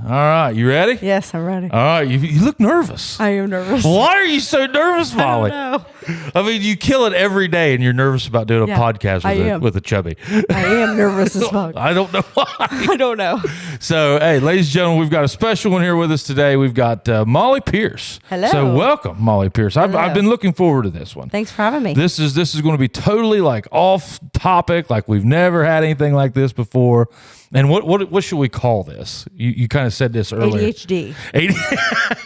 All right, you ready? Yes, I'm ready. All right, you look nervous. I am nervous. Why are you so nervous, Molly? I don't know. I mean, you kill it every day, and you're nervous about doing a podcast with a chubby. I am nervous as fuck. I don't know why. I don't know. So, hey, ladies and gentlemen, we've got a special one here with us today. We've got Molly Pierce. Hello. So, welcome, Molly Pierce. I've been looking forward to this one. Thanks for having me. This is going to be totally like off topic, like we've never had anything like this before. And what should we call this? You kind of said this earlier. ADHD.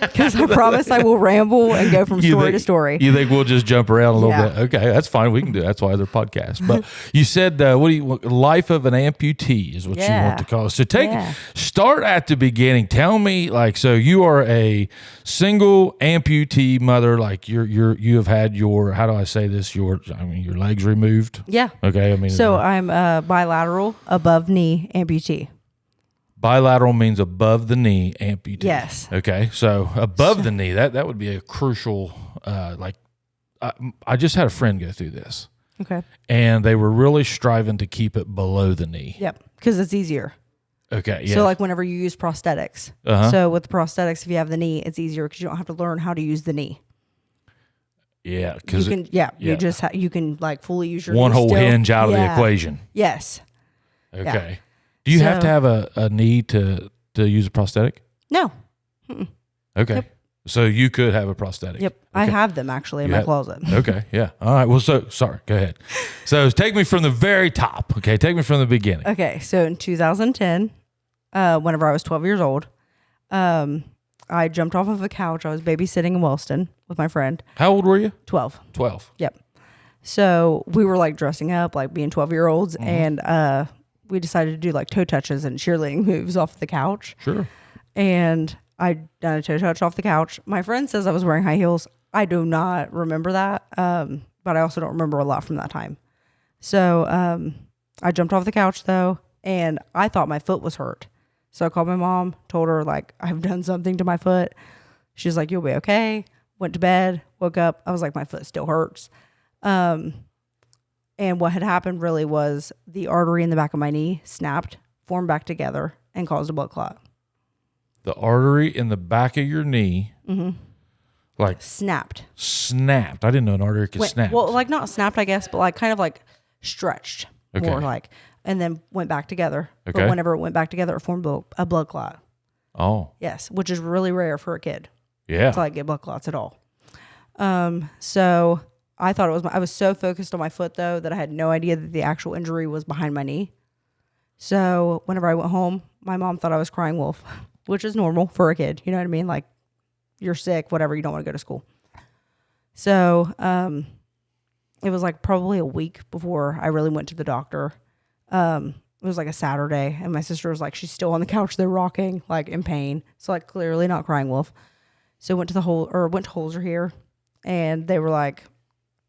Because I promise I will ramble and go from story to story. You think we'll just jump around a little bit? Okay, that's fine. We can do that. That's why they're podcasts. But you said, life of an amputee is what you want to call it. So start at the beginning. Tell me, so you are a single amputee mother. Like you have had your, how do I say this? Your legs removed. Yeah. Okay. So I'm a bilateral above knee amputee. Bilateral means above the knee amputee. Yes. Okay. So above the knee, that would be a crucial, I just had a friend go through this. Okay. And they were really striving to keep it below the knee. Yep. Because it's easier. Okay. Yeah. So whenever you use prosthetics. So with the prosthetics, if you have the knee, it's easier because you don't have to learn how to use the knee. Yeah. Because you can fully use your one knee whole still. hinge out of the equation. Yes. Okay. Yeah. Do you have to have a knee to use a prosthetic? No. Okay. Yep. So you could have a prosthetic. Yep. Okay. I have them actually in my closet. Okay. Yeah. All right. Well, sorry. Go ahead. So take me from the very top. Okay. Take me from the beginning. Okay. So in 2010, whenever I was 12 years old, I jumped off of a couch. I was babysitting in Wellston with my friend. How old were you? 12. 12. Yep. So we were dressing up like being 12-year-olds and we decided to do toe touches and cheerleading moves off the couch. Sure. And I done a toe touch off the couch. My friend says I was wearing high heels. I do not remember that. But I also don't remember a lot from that time. So I jumped off the couch though, and I thought my foot was hurt. So I called my mom, told her I've done something to my foot. She's like, you'll be okay. Went to bed, woke up. I was like, my foot still hurts. And what had happened really was the artery in the back of my knee snapped, formed back together, and caused a blood clot. The artery in the back of your knee, snapped. Snapped. I didn't know an artery could snap. Well, not snapped, I guess, but kind of stretched more and then went back together. Okay. But whenever it went back together, it formed a blood clot. Oh. Yes, which is really rare for a kid. Yeah. To get blood clots at all. So I thought I was so focused on my foot though that I had no idea that the actual injury was behind my knee. So whenever I went home, my mom thought I was crying wolf, which is normal for a kid. You know what I mean? You're sick, whatever, you don't want to go to school. So it was probably a week before I really went to the doctor. It was a Saturday, and my sister was she's still on the couch, they're rocking, in pain. So clearly not crying wolf. So went to Holzer here, and they were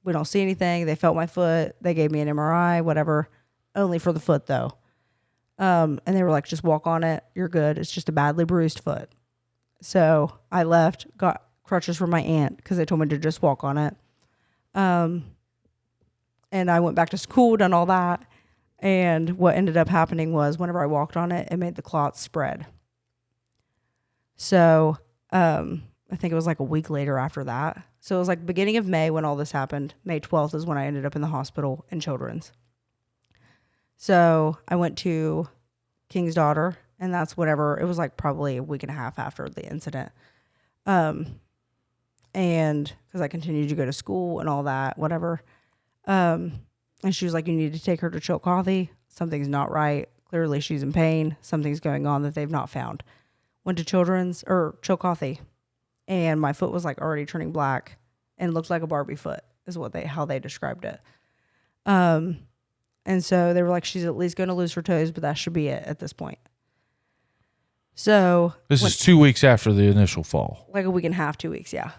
we don't see anything. They felt my foot. They gave me an MRI, whatever, only for the foot though. And they were just walk on it. You're good. It's just a badly bruised foot. So I left, got crutches from my aunt because they told me to just walk on it. And I went back to school, done all that. And what ended up happening was whenever I walked on it, it made the clots spread. So, I think it was a week later after that. So it was beginning of May when all this happened. May 12th is when I ended up in the hospital in Children's. So I went to King's Daughter, and that's whatever. It was probably a week and a half after the incident. And because I continued to go to school and all that, whatever. And she was like, you need to take her to Chillicothe. Something's not right. Clearly she's in pain. Something's going on that they've not found. Went to Chillicothe. And my foot was already turning black and looked like a Barbie foot is how they described it. And so they were she's at least going to lose her toes, but that should be it at this point. So this is 2 weeks after the initial fall. A week and a half, 2 weeks. Yeah.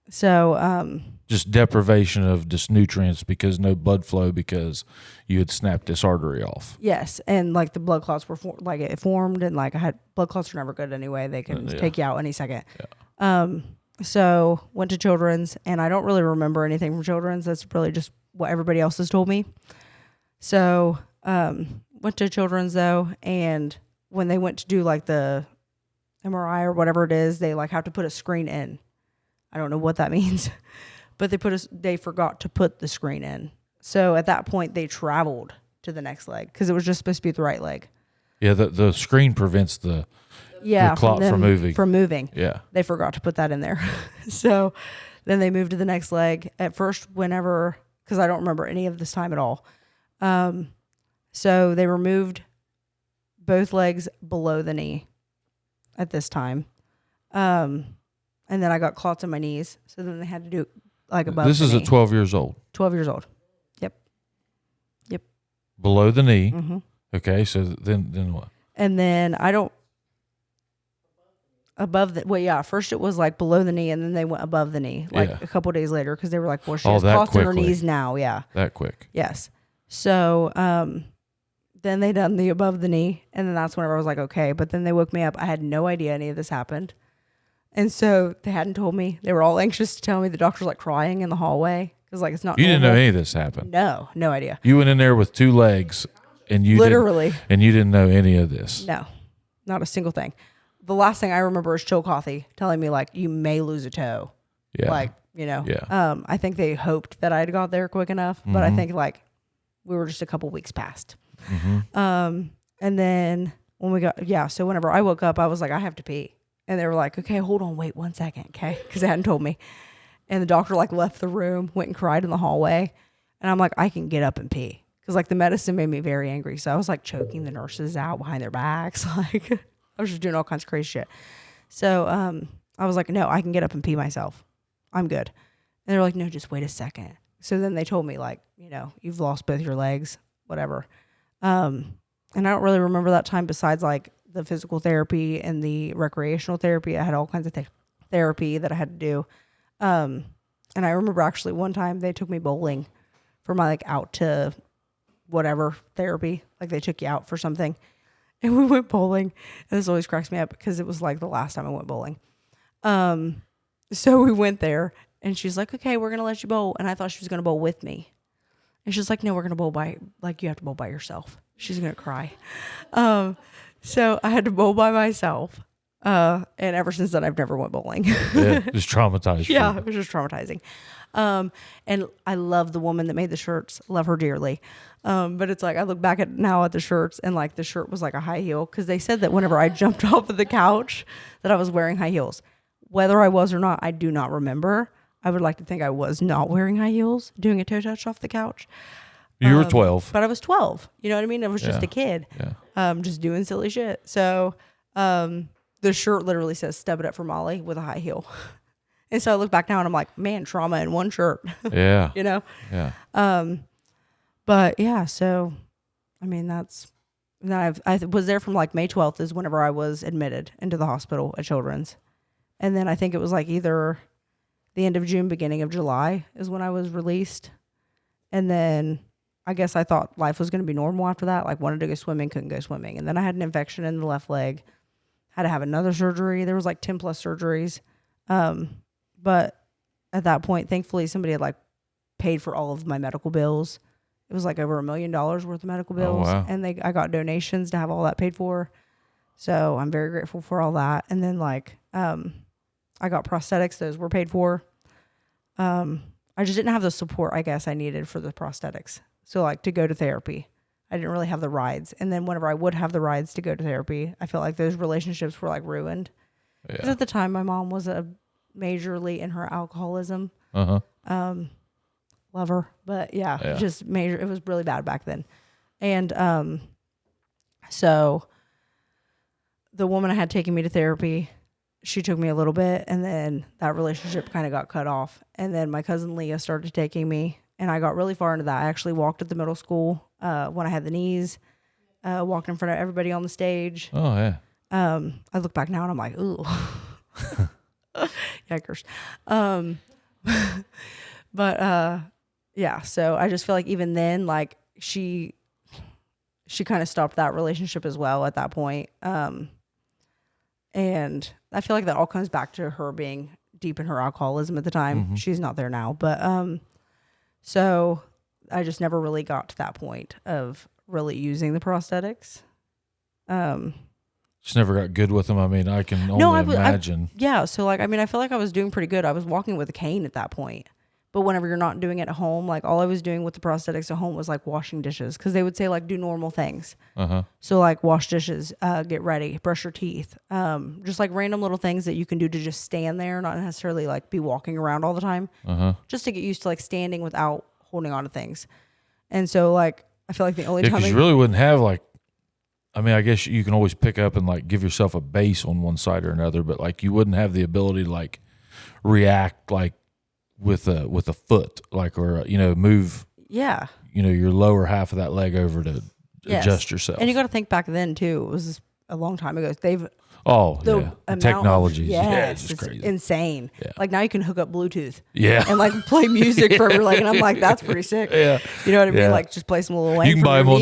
So, just deprivation of just nutrients because no blood flow because you had snapped this artery off. Yes. And the blood clots were it formed and I had blood clots are never good anyway. They can take you out any second. Yeah. So went to Children's, and I don't really remember anything from Children's. That's really just what everybody else has told me. So, went to Children's though. And when they went to do the MRI or whatever it is, they like have to put a screen in. I don't know what that means, but they forgot to put the screen in. So at that point, they traveled to the next leg because it was just supposed to be the right leg. Yeah, the screen prevents the clot from moving. From moving. Yeah. They forgot to put that in there. So then they moved to the next leg. At first, because I don't remember any of this time at all. So they removed both legs below the knee at this time. And then I got clots in my knees. So then they had to do like above This the is knee. at 12 years old. 12 years old. Yep. Below the knee. Mm-hmm. Okay, so then what? And then first it was like below the knee, and then they went above the knee like a couple of days later because they were like, well, she has clots in her knees now. Yeah. That quick. Yes. So then they done the above the knee, and then that's whenever I was like, okay. But then they woke me up. I had no idea any of this happened. And so they hadn't told me. They were all anxious to tell me. The doctor was like crying in the hallway because like it's not You normal. didn't know any of this happened. No idea. You went in there with 2 legs, and you literally, and you didn't know any of this. No, not a single thing. The last thing I remember is Chillicothe telling me like you may lose a toe. Yeah. Like, you know. Yeah. I think they hoped that I'd got there quick enough, but I think like we were just a couple weeks past. And then when so whenever I woke up, I was like, I have to pee. And they were like, okay, hold on, wait 1 second, okay? Because they hadn't told me. And the doctor like left the room, went and cried in the hallway. And I'm like, I can get up and pee. Because like the medicine made me very angry. So I was like choking the nurses out behind their backs. Like I was just doing all kinds of crazy shit. So I was like, no, I can get up and pee myself. I'm good. And they're like, no, just wait a second. So then they told me like, you know, you've lost both your legs, whatever. And I don't really remember that time besides like the physical therapy and the recreational therapy. I had all kinds of therapy that I had to do. And I remember actually one time they took me bowling for my like out to whatever therapy. Like they took you out for something. And we went bowling. And this always cracks me up because it was like the last time I went bowling. So we went there and she's like, okay, we're going to let you bowl. And I thought she was going to bowl with me. And she's like, no, we're going to bowl you have to bowl by yourself. She's going to cry. So I had to bowl by myself. And ever since then, I've never went bowling. Yeah, just traumatized. Yeah, it was just traumatizing. And I love the woman that made the shirts. Love her dearly. But it's like, I look back at the shirts and like the shirt was like a high heel. Cause they said that whenever I jumped off of the couch that I was wearing high heels. Whether I was or not, I do not remember. I would like to think I was not wearing high heels, doing a toe touch off the couch. You were 12. But I was 12. You know what I mean? I was just a kid. Yeah. Just doing silly shit. So the shirt literally says "Step It Up for Molly" with a high heel. And so I look back now and I'm like, man, trauma in one shirt. Yeah. You know? Yeah. But yeah, so I mean I was there from like May 12th is whenever I was admitted into the hospital at Children's. And then I think it was like either the end of June, beginning of July is when I was released. And then I guess I thought life was going to be normal after that. Like wanted to go swimming, couldn't go swimming. And then I had an infection in the left leg. Had to have another surgery. There was like 10 plus surgeries. But at that point, thankfully somebody had like paid for all of my medical bills. It was like over $1 million worth of medical bills. Oh, wow. And I got donations to have all that paid for. So I'm very grateful for all that. And then like, I got prosthetics. Those were paid for. I just didn't have the support I guess I needed for the prosthetics. So like to go to therapy, I didn't really have the rides. And then whenever I would have the rides to go to therapy, I felt like those relationships were like ruined. Because at the time my mom was majorly in her alcoholism. Love her. But yeah. Just major. It was really bad back then. And so the woman I had taken me to therapy, she took me a little bit, and then that relationship kind of got cut off. And then my cousin Leah started taking me, and I got really far into that. I actually walked at the middle school when I had the knees, walked in front of everybody on the stage. Oh, yeah. I look back now and I'm like, ooh. Yikers. But yeah, so I just feel like even then, like she kind of stopped that relationship as well at that point. And I feel like that all comes back to her being deep in her alcoholism at the time. Mm-hmm. She's not there now, but so I just never really got to that point of really using the prosthetics. Just never got good with them. I mean, I can only imagine. Yeah. So like, I mean, I feel like I was doing pretty good. I was walking with a cane at that point. But whenever you're not doing it at home, like all I was doing with the prosthetics at home was like washing dishes. Cause they would say like do normal things. So like wash dishes, get ready, brush your teeth. Just like random little things that you can do to just stand there, not necessarily like be walking around all the time. Just to get used to like standing without holding on to things. And so like, I feel like the only time you really wouldn't have like, I mean, I guess you can always pick up and like give yourself a base on one side or another, but like you wouldn't have the ability to like react like with a foot, like, or, you know, move, you know, your lower half of that leg over to adjust yourself. And you got to think back then too, it was a long time ago. Technology. It's just crazy. Insane. Yeah. Like now you can hook up Bluetooth. Yeah. And like play music for every leg. And I'm like, that's pretty sick. Yeah. You know what I mean? Like just play some little Wayne. You can buy them on,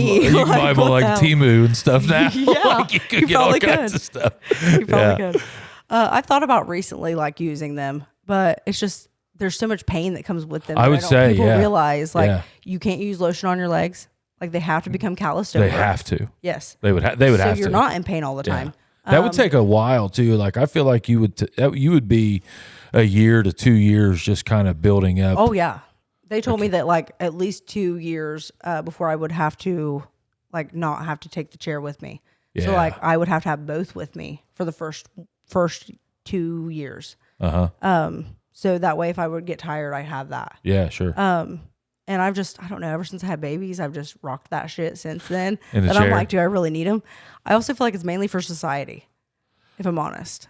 like Temu and stuff now. Yeah. Like, you could get all kinds of stuff. You probably could. I thought about recently like using them, but it's just, there's so much pain that comes with them. I would say, people realize like you can't use lotion on your legs. Like they have to become calloused over. They have to. Yes. They would have to. So you're not in pain all the time. That would take a while too. Like I feel like you would be a year to 2 years just kind of building up. Oh yeah. They told me that like at least 2 years before I would have to like not have to take the chair with me. Yeah. So like I would have to have both with me for the first 2 years. So that way if I would get tired, I have that. Yeah, sure. And I don't know, ever since I had babies, I've just rocked that shit since then. In the chair. I'm like, do I really need them? I also feel like it's mainly for society, if I'm honest.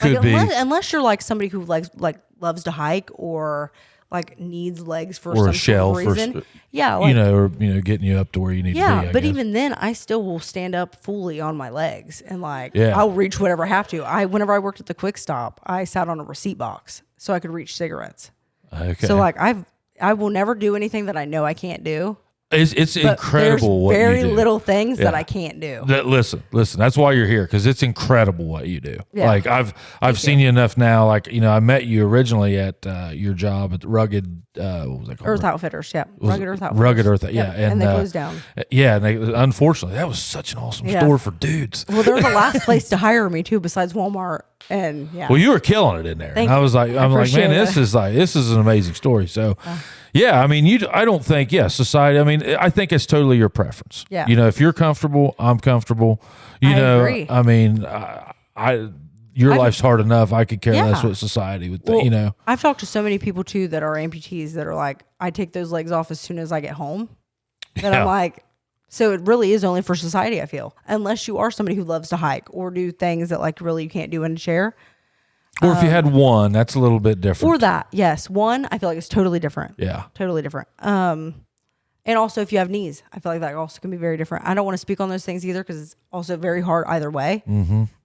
Could be. Unless you're like somebody who loves to hike or like needs legs for some shelf reason. Or, like, or getting you up to where you need to be. Yeah, but even then, I still will stand up fully on my legs and I'll reach whatever I have to. Whenever I worked at the Quick Stop, I sat on a receipt box so I could reach cigarettes. Okay. So like I will never do anything that I know I can't do. It's incredible what you do. Very little things that I can't do. Listen. That's why you're here, because it's incredible what you do. Yeah. Like I've seen you enough now. Like I met you originally at your job at Rugged. What was that called? Earth Outfitters. Yeah, Rugged Earth Outfitters. Rugged Earth. Yeah, and they closed down. Yeah, and unfortunately that was such an awesome store for dudes. Well, they're the last place to hire me too, besides Walmart. And well, you were killing it in there. And I was like, man, this is an amazing story. So, I mean, I don't think, society. I mean, I think it's totally your preference. Yeah. If you're comfortable, I'm comfortable. I agree. I mean, your life's hard enough. I could care less what society would think. I've talked to so many people too that are amputees that are like, I take those legs off as soon as I get home. And I'm like, so it really is only for society, I feel, unless you are somebody who loves to hike or do things that like really you can't do in a chair. Or if you had one, that's a little bit different. Or that, yes. One, I feel like it's totally different. Yeah. Totally different. And also if you have knees, I feel like that also can be very different. I don't want to speak on those things either because it's also very hard either way.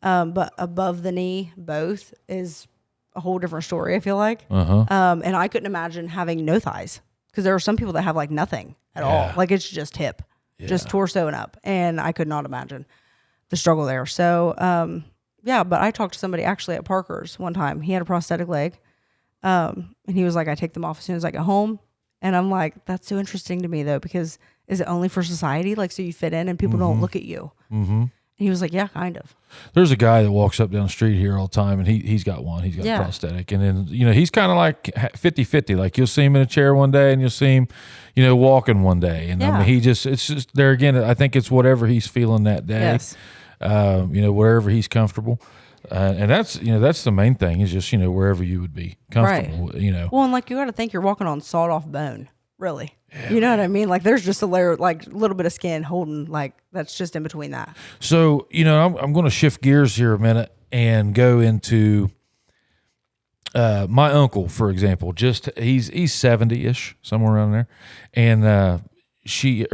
But above the knee, both is a whole different story, I feel like. And I couldn't imagine having no thighs because there are some people that have like nothing at all. Like it's just hip. Just torso and up. And I could not imagine the struggle there. So, but I talked to somebody actually at Parker's one time. He had a prosthetic leg. And he was like, I take them off as soon as I get home. And I'm like, that's so interesting to me though, because is it only for society? Like, so you fit in and people don't look at you. And he was like, yeah, kind of. There's a guy that walks up down the street here all the time and he's got one. He's got a prosthetic. And then, he's kind of like 50-50. Like you'll see him in a chair one day and you'll see him, walking one day. And I mean, it's just there again, I think it's whatever he's feeling that day. Yes. Wherever he's comfortable. And that's the main thing is just, wherever you would be comfortable, Well, and like you got to think you're walking on sawed off bone, really. Yeah. You know what I mean? Like there's just a layer, like a little bit of skin holding, like that's just in between that. So, I'm going to shift gears here a minute and go into my uncle, for example. Just he's 70-ish, somewhere around there, and she's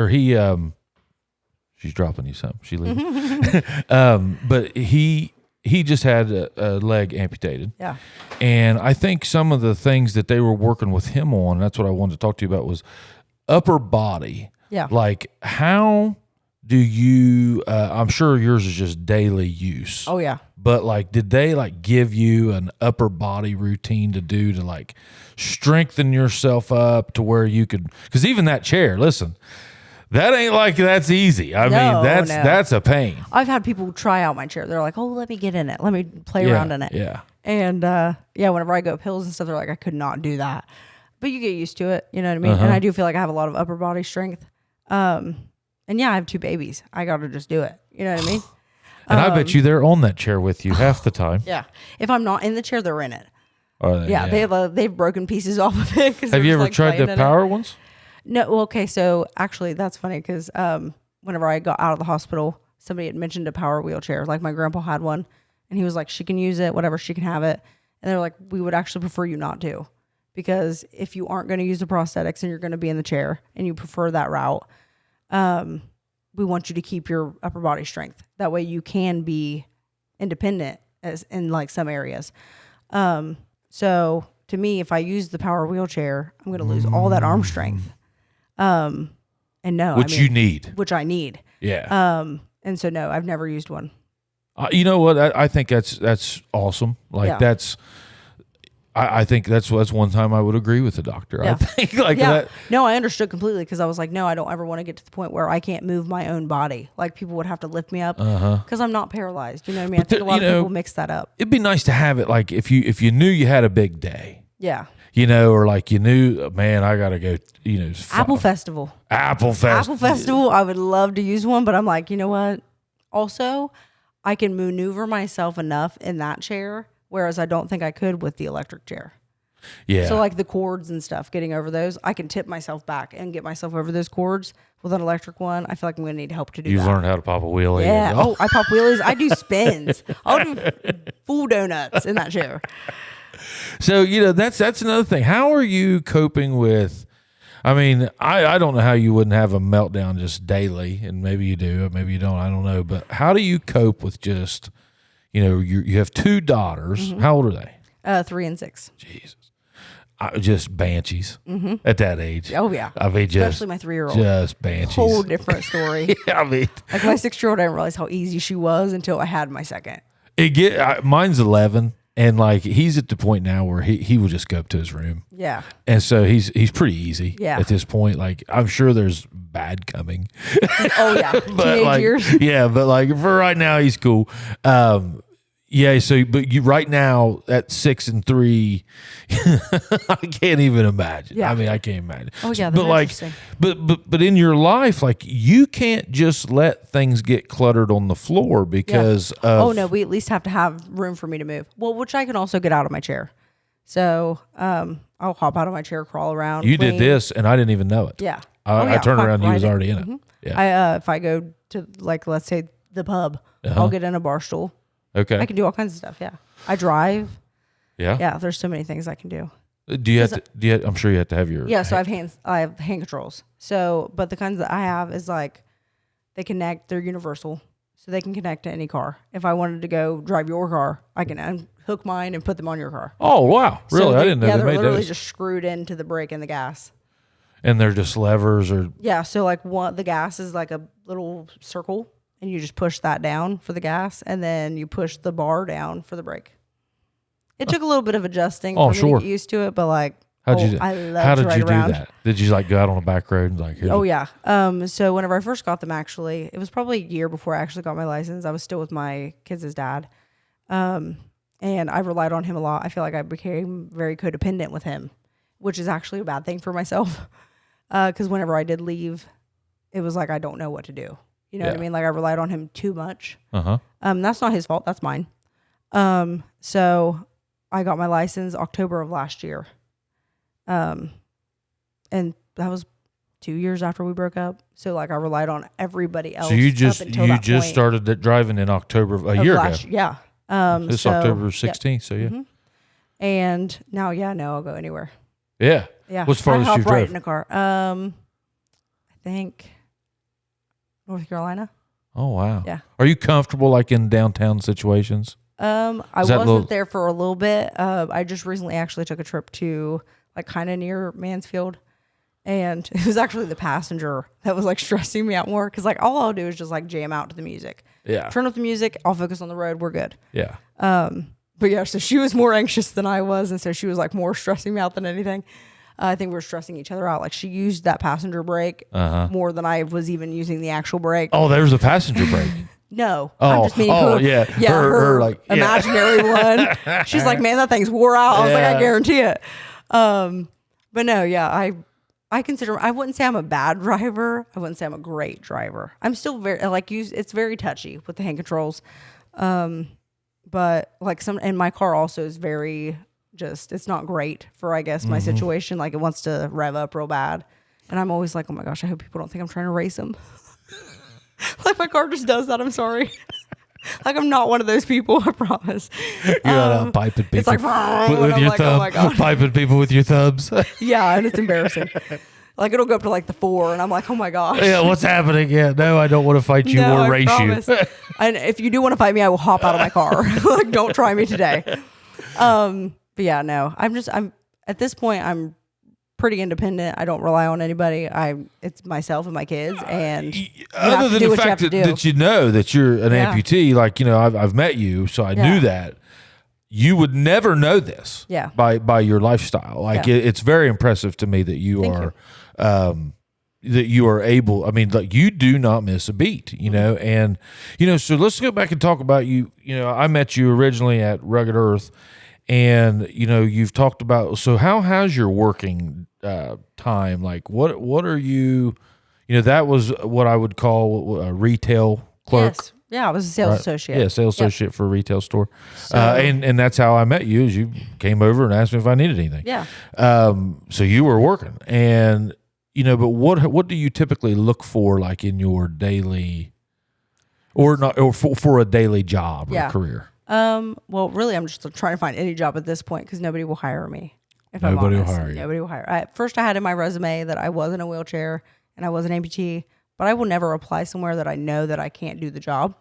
dropping you something. She leaving, but he just had a leg amputated. Yeah, and I think some of the things that they were working with him on, that's what I wanted to talk to you about, was upper body. Yeah, like how do you? I'm sure yours is just daily use. Oh yeah. But like, did they like give you an upper body routine to do to like strengthen yourself up to where you could? Because even that chair, listen, That ain't like that's easy. I mean, that's a pain. I've had people try out my chair. They're like, "Oh, let me get in it. Let me play around in it." Yeah. And whenever I go up hills and stuff, they're like, "I could not do that." But you get used to it. You know what I mean? And I do feel like I have a lot of upper body strength. And I have 2 babies. I got to just do it. You know what I mean? And I bet you they're on that chair with you half the time. Yeah. If I'm not in the chair, they're in it. Are they? Yeah. They've broken pieces off of it. Have you ever tried the power ones? No. Well, okay. So actually, that's funny because whenever I got out of the hospital, somebody had mentioned a power wheelchair. Like my grandpa had one, and he was like, "She can use it, whatever. She can have it." And they're like, "We would actually prefer you not to, because if you aren't going to use the prosthetics and you're going to be in the chair and you prefer that route, we want you to keep your upper body strength. That way you can be independent as in like some areas." So to me, if I use the power wheelchair, I'm going to lose all that arm strength. And no, which you need, which I need. Yeah. And so no, I've never used one. You know what? I think that's awesome. Like I think that's one time I would agree with the doctor. Yeah. I think that. No, I understood completely because I was like, no, I don't ever want to get to the point where I can't move my own body. Like people would have to lift me up because I'm not paralyzed. You know what I mean? I think a lot of people mix that up. It'd be nice to have it like if you knew you had a big day. Yeah. Or like you knew, man, I got to go, Apple Festival. Apple Festival. I would love to use one, but I'm like, you know what? Also, I can maneuver myself enough in that chair, whereas I don't think I could with the electric chair. Yeah. So like the cords and stuff, getting over those, I can tip myself back and get myself over those cords. With an electric one, I feel like I'm going to need help to do that. You've learned how to pop a wheelie. Yeah. Oh, I pop wheelies. I do spins. I'll do full donuts in that chair. So, that's another thing. How are you coping with, I mean, I don't know how you wouldn't have a meltdown just daily, and maybe you do, or maybe you don't, I don't know. But how do you cope with just, you have 2 daughters. How old are they? 3 and 6. Jesus. Just banshees at that age. Oh, yeah. I mean, especially my 3-year-old. Just banshees. Whole different story. Yeah, I mean. Like my 6-year-old, I didn't realize how easy she was until I had my second. Mine's 11. And like he's at the point now where he will just go up to his room. Yeah. And so he's pretty easy at this point. Like I'm sure there's bad coming. Oh yeah. But teenage years. Yeah, but like for right now he's cool. So but you right now at 6 and 3, I can't even imagine. Yeah. I mean, I can't imagine. Oh yeah, but like but in your life, like you can't just let things get cluttered on the floor because of oh no, we at least have to have room for me to move. Well, which I can also get out of my chair. So I'll hop out of my chair, crawl around. You did this and I didn't even know it. Yeah. I turned around and you was already in it. Yeah. If I go to like let's say the pub, I'll get in a bar stool. Okay. I can do all kinds of stuff. Yeah. I drive. Yeah. Yeah. There's so many things I can do. Do you have to, I'm sure you have to have your. Yeah. So I have hand controls. So, but the kinds that I have is like they connect, they're universal. So they can connect to any car. If I wanted to go drive your car, I can unhook mine and put them on your car. Oh, wow. Really? I didn't know they made those. Yeah, they're literally just screwed into the brake and the gas. And they're just levers or. Yeah. So like the gas is like a little circle. And you just push that down for the gas, and then you push the bar down for the brake. It took a little bit of adjusting for me to get used to it, but like, how did you do that? Did you like go out on a back road and like? Oh yeah. So whenever I first got them, actually, it was probably a year before I actually got my license. I was still with my kids' dad, and I relied on him a lot. I feel like I became very codependent with him, which is actually a bad thing for myself, because whenever I did leave, it was like I don't know what to do. You know what I mean? Like I relied on him too much. That's not his fault. That's mine. So I got my license October of last year. And that was 2 years after we broke up. So like I relied on everybody else. So you just started driving in October of a year ago. Yeah. This October 16th. Yeah. So yeah. Mm-hmm. And now, I'll go anywhere. Yeah. Yeah. What's farthest you drove? Right in a car. I think North Carolina. Oh wow. Yeah. Are you comfortable like in downtown situations? I wasn't there for a little bit. I just recently actually took a trip to like kind of near Mansfield, and it was actually the passenger that was like stressing me out more because like all I'll do is just like jam out to the music. Yeah. Turn up the music. I'll focus on the road. We're good. Yeah. But yeah, so she was more anxious than I was, and so she was like more stressing me out than anything. I think we were stressing each other out. Like she used that passenger brake more than I was even using the actual brake. Oh, there's a passenger brake. No, I'm just meaning her like imaginary one. She's like, man, that thing's wore out. I was like, I guarantee it. But no, I consider, I wouldn't say I'm a bad driver. I wouldn't say I'm a great driver. I'm still very, it's very touchy with the hand controls. But like and my car also is very it's not great for, I guess, my situation. Like it wants to rev up real bad. And I'm always like, oh my gosh, I hope people don't think I'm trying to race them. Like my car just does that. I'm sorry. Like I'm not one of those people, I promise. You're not piping people. It's like with your like, thumb, oh my God. piping people with your thumbs. Yeah, and it's embarrassing. Like it'll go up to like the 4, and I'm like, oh my gosh. Yeah, what's happening? Yeah, no, I don't want to fight you or race you. And if you do want to fight me, I will hop out of my car. Like, don't try me today. But yeah, no, I'm at this point, I'm pretty independent. I don't rely on anybody. It's myself and my kids, and other than the fact that you know that you're an amputee, like, you know, I've met you, so I knew that you would never know this by your lifestyle. Like it's very impressive to me that you are that you are able. I mean, like you do not miss a beat, you know. And you know, so let's go back and talk about you. You know, I met you originally at Rugged Earth. And, you know, you've talked about, so how has your working time, like what are you know, that was what I would call a retail clerk. Yes. Yeah, I was a sales associate. Yeah, sales associate for a retail store. So, and that's how I met you, is you came over and asked me if I needed anything. Yeah. So you were working. And, you know, but what do you typically look for, like in your daily, or for a daily job or career? Well, really, I'm just trying to find any job at this point because nobody will hire me. If nobody I'm honest, will hire you. Nobody will hire. At first, I had in my resume that I was in a wheelchair and I was an amputee, but I will never apply somewhere that I know that I can't do the job.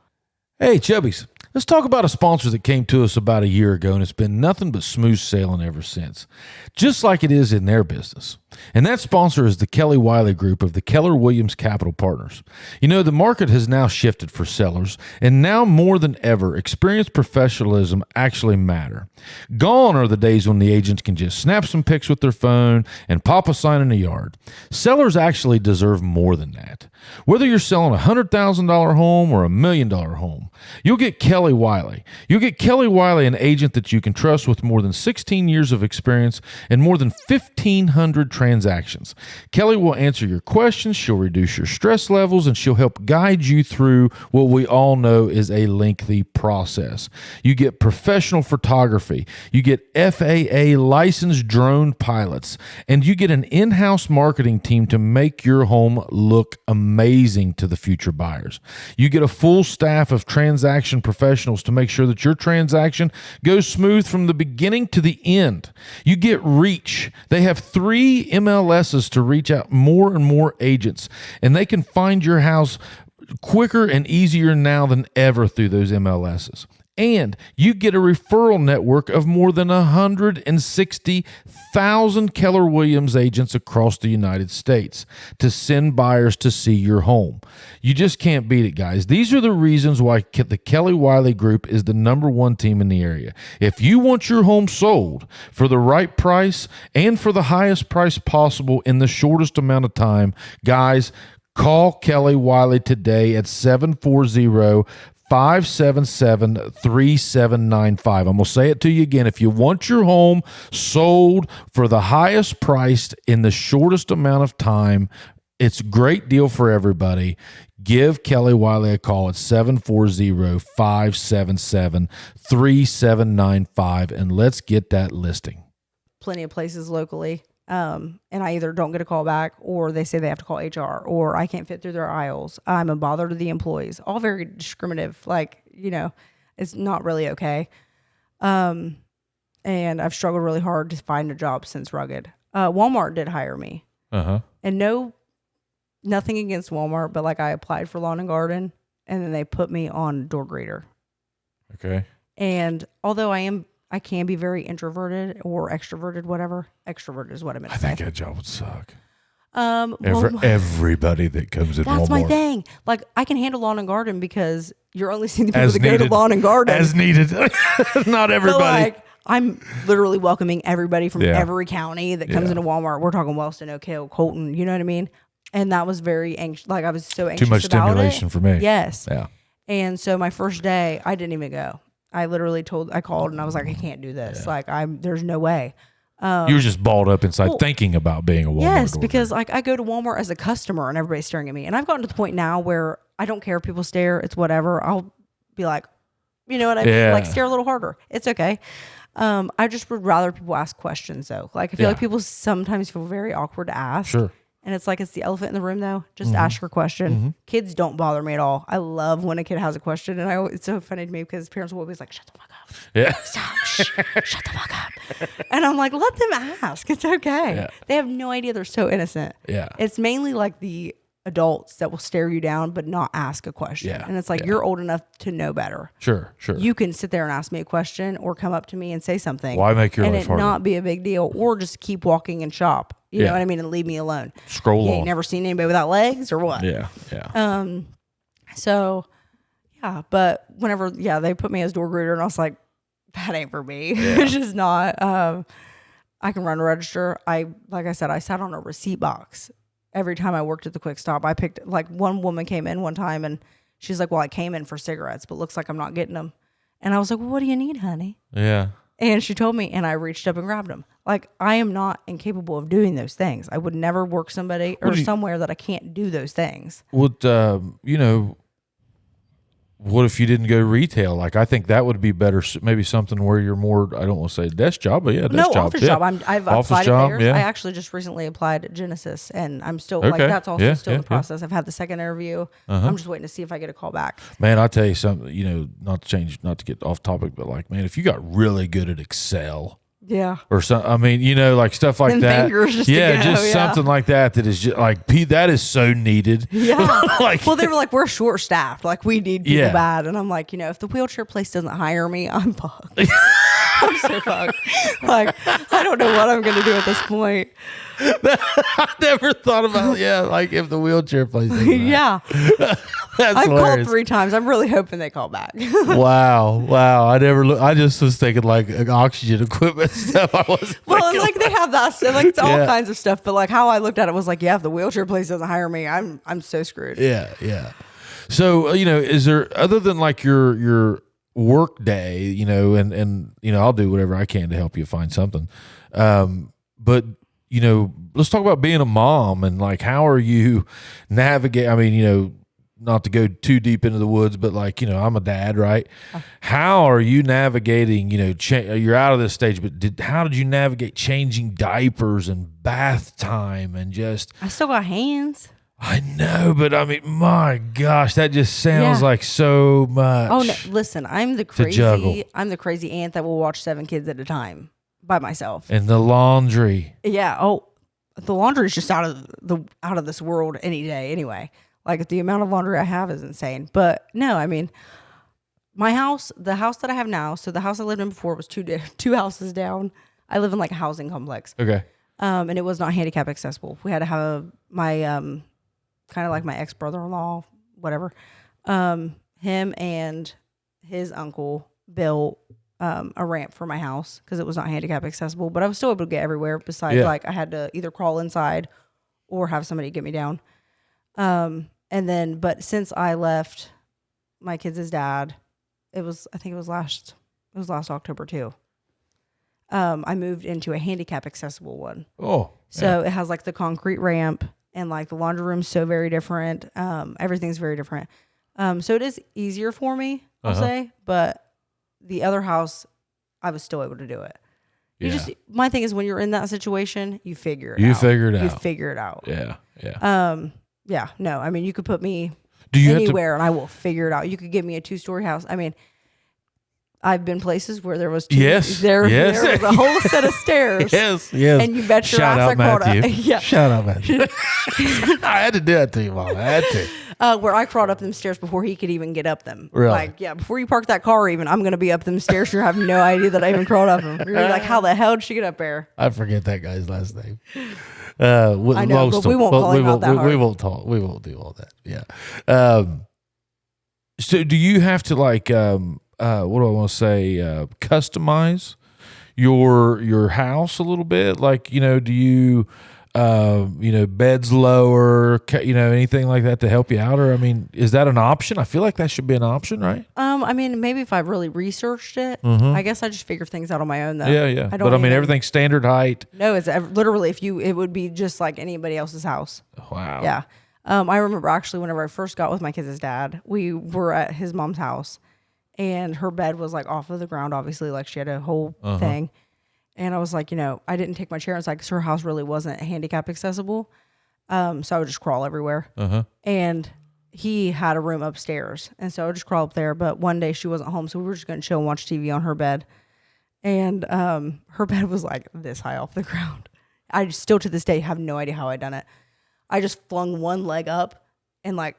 Hey, Chubbies, let's talk about a sponsor that came to us about a year ago, and it's been nothing but smooth sailing ever since, just like it is in their business. And that sponsor is the Kelly Wiley Group of the Keller Williams Capital Partners. You know, the market has now shifted for sellers, and now more than ever, experienced professionalism actually matter. Gone are the days when the agents can just snap some pics with their phone and pop a sign in the yard. Sellers actually deserve more than that. Whether you're selling a $100,000 home or $1 million home, you'll get Kelly Wiley. You'll get Kelly Wiley, an agent that you can trust with more than 16 years of experience and more than 1,500 transactions. Kelly will answer your questions, she'll reduce your stress levels, and she'll help guide you through what we all know is a lengthy process. You get professional photography, you get FAA licensed drone pilots, and you get an in-house marketing team to make your home look amazing to the future buyers. You get a full staff of transaction professionals to make sure that your transaction goes smooth from the beginning to the end. You get reach. They have 3 MLSs to reach out more and more agents, and they can find your house quicker and easier now than ever through those MLSs. And you get a referral network of more than 160,000 Keller Williams agents across the United States to send buyers to see your home. You just can't beat it, guys. These are the reasons why the Kelly Wiley Group is the #1 team in the area. If you want your home sold for the right price and for the highest price possible in the shortest amount of time, guys, call Kelly Wiley today at 740-577-3795. I'm going to say it to you again. If you want your home sold for the highest priced in the shortest amount of time, it's a great deal for everybody. Give Kelly Wiley a call at 740-577-3795, and let's get that listing. Plenty of places locally. And I either don't get a call back, or they say they have to call HR, or I can't fit through their aisles. I'm a bother to the employees. All very discriminative. Like, you know, it's not really okay. And I've struggled really hard to find a job since Rugged. Walmart did hire me. And nothing against Walmart, but like I applied for lawn and garden, and then they put me on door greeter. Okay. And although I can be very introverted or extroverted, whatever. Extroverted is what I meant to say. I think that job would suck. Everybody that comes in Walmart. That's my thing. Like, I can handle lawn and garden because you're only seeing the people that go to lawn and garden. As needed. Not everybody. But like, I'm literally welcoming everybody from every county that comes into Walmart. We're talking Wellston, Oak Hill, Colton. You know what I mean? And that was very anxious. Like I was so anxious. Too much about stimulation for me. Yes. Yeah. And so my first day, I didn't even go. I literally I called and I was like, I can't do this. Like there's no way. You were just balled up inside thinking about being a Walmart. Yes, because like I go to Walmart as a customer and everybody's staring at me. And I've gotten to the point now where I don't care if people stare. It's whatever. I'll be like, you know what I mean? Like stare a little harder. It's okay. I just would rather people ask questions though. Like I feel like people sometimes feel very awkward to ask. Sure. And it's like, it's the elephant in the room though. Just ask your question. Kids don't bother me at all. I love when a kid has a question. And it's so funny to me because parents will always like, shut the fuck up. Yeah. Stop. Shut the fuck up. And I'm like, let them ask. It's okay. Yeah. They have no idea. They're so innocent. Yeah. It's mainly like the adults that will stare you down but not ask a question. Yeah. And it's like, you're old enough to know better. Sure. You can sit there and ask me a question or come up to me and say something. Why make your life harder? And it not be a big deal, or just keep walking and shop. You know what I mean? And leave me alone. Scroll you on. Ain't never seen anybody without legs or what? Yeah. So, yeah. But whenever, they put me as door greeter and I was like, that ain't for me. Yeah. It's just not. I can run a register. Like I said, I sat on a receipt box every time I worked at the Quick Stop. I picked, like one woman came in one time and she's like, well, I came in for cigarettes, but looks like I'm not getting them. And I was like, well, what do you need, honey? Yeah. And she told me, and I reached up and grabbed them. Like, I am not incapable of doing those things. I would never work somebody or somewhere that I can't do those things. What if you didn't go retail? Like, I think that would be better. Maybe something where you're more, I don't want to say desk job, but desk job. Office job. I've applied job, at theirs. I actually just recently applied at Genesis, and I'm still that's also still in the process. I've had the second interview. I'm just waiting to see if I get a call back. Man, I'll tell you something, not to get off topic, but like, man, if you got really good at Excel. Yeah. Or something. I mean, like stuff like that. Something like that is just like, that is so needed. Yeah. Well, they were like, we're short staffed. Like, we need people bad. And I'm like, if the wheelchair place doesn't hire me, I'm fucked. I'm so fucked. Like, I don't know what I'm going to do at this point. I never thought about, like if the wheelchair place doesn't hire. I've called 3 times. I'm really hoping they call back. Wow. I just was thinking like oxygen equipment stuff. I wasn't like they have that stuff. Like it's all kinds of stuff. But like how I looked at it was like, if the wheelchair place doesn't hire me, I'm so screwed. Yeah. So, is there, other than like your work day, and I'll do whatever I can to help you find something. But let's talk about being a mom and like, how are you navigate? I mean, not to go too deep into the woods, but like, I'm a dad, right? How are you navigating, you're out of this stage, but how did you navigate changing diapers and bath time and just... I still got hands. I know, but I mean, my gosh, that just sounds like so much. Oh, no, listen, I'm the crazy aunt that will watch 7 kids at a time by myself. And the laundry. Yeah. Oh, the laundry is just out of this world any day anyway. Like the amount of laundry I have is insane. But no, I mean, my house, the house that I have now, so the house I lived in before was two houses down. I live in like a housing complex. Okay. And it was not handicap accessible. We had to have my kind of like my ex-brother-in-law, whatever. Him and his uncle built a ramp for my house because it was not handicap accessible, but I was still able to get everywhere. Besides, like I had to either crawl inside or have somebody get me down. But since I left my kids' dad, I think it was last October too. I moved into a handicap accessible one. Oh, so it has like the concrete ramp and like the laundry room's so very different. Everything's very different. So it is easier for me, I'll say, but the other house, I was still able to do it. My thing is when you're in that situation, you figure it out. You figure it out. Yeah. Yeah, no, I mean, you could put me anywhere and I will figure it out. You could give me a 2-story house. I mean, I've been places where there was there was a whole set of stairs. Yes. And you bet your ass I crawled up. Yeah. Shout out, Matthew. I had to do that to you, Mom. I had to. Where I crawled up them stairs before he could even get up them. Really? Like, before you park that car even, I'm going to be up them stairs. You have no idea that I even crawled up them. You're like, how the hell did she get up there? I forget that guy's last name. I know, but we won't call him out that hard. We won't talk. We won't do all that. Yeah. So do you have to like, what do I want to say? Customize your house a little bit? Like, do you, beds lower, anything like that to help you out? Or, I mean, is that an option? I feel like that should be an option, right? I mean, maybe if I really researched it, I guess I just figure things out on my own though. Yeah. But I mean, everything's standard height. No, it's literally, it would be just like anybody else's house. Wow. Yeah. I remember actually whenever I first got with my kids' dad, we were at his mom's house. And her bed was like off of the ground, obviously, like she had a whole thing. And I was like, I didn't take my chair inside because her house really wasn't handicap accessible. So I would just crawl everywhere. And he had a room upstairs. And so I would just crawl up there. But one day she wasn't home. So we were just going to chill and watch TV on her bed. And her bed was like this high off the ground. I still to this day have no idea how I done it. I just flung one leg up and I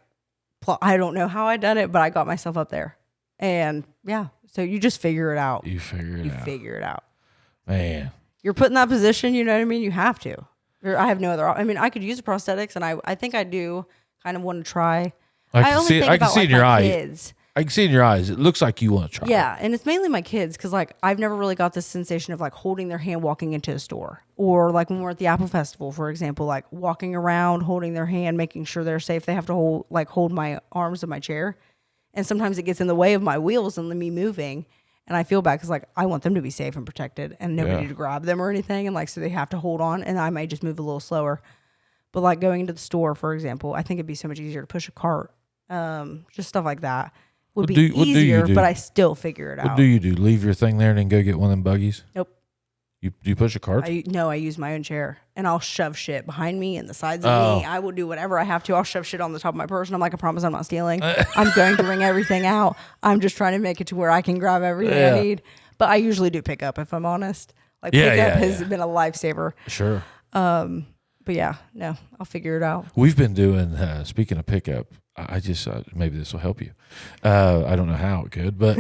don't know how I done it, but I got myself up there. And yeah, so you just figure it out. You figure it out. Man. You're put in that position, you know what I mean? You have to. I have no other. I mean, I could use a prosthetics, and I think I do kind of want to try. I can see in your eyes. I can see in your eyes. It looks like you want to try. Yeah, and it's mainly my kids because I've never really got this sensation of holding their hand walking into a store, or when we're at the Apple Festival, for example, walking around, holding their hand, making sure they're safe. They have to hold my arms of my chair. And sometimes it gets in the way of my wheels and me moving. And I feel bad because I want them to be safe and protected and nobody to grab them or anything. And so they have to hold on, and I might just move a little slower. But going into the store, for example, I think it'd be so much easier to push a cart. Just stuff like that would be easier, but I still figure it out. What do you do? Leave your thing there and then go get one of them buggies? Nope. Do you push a cart? No, I use my own chair, and I'll shove shit behind me and the sides of me. I will do whatever I have to. I'll shove shit on the top of my purse, and I'm like, I promise I'm not stealing. I'm going to bring everything out. I'm just trying to make it to where I can grab everything I need. But I usually do pick up, if I'm honest. Pickup has been a lifesaver. Sure. But yeah, no, I'll figure it out. We've been doing, speaking of pickup, I just, maybe this will help you. I don't know how it could, but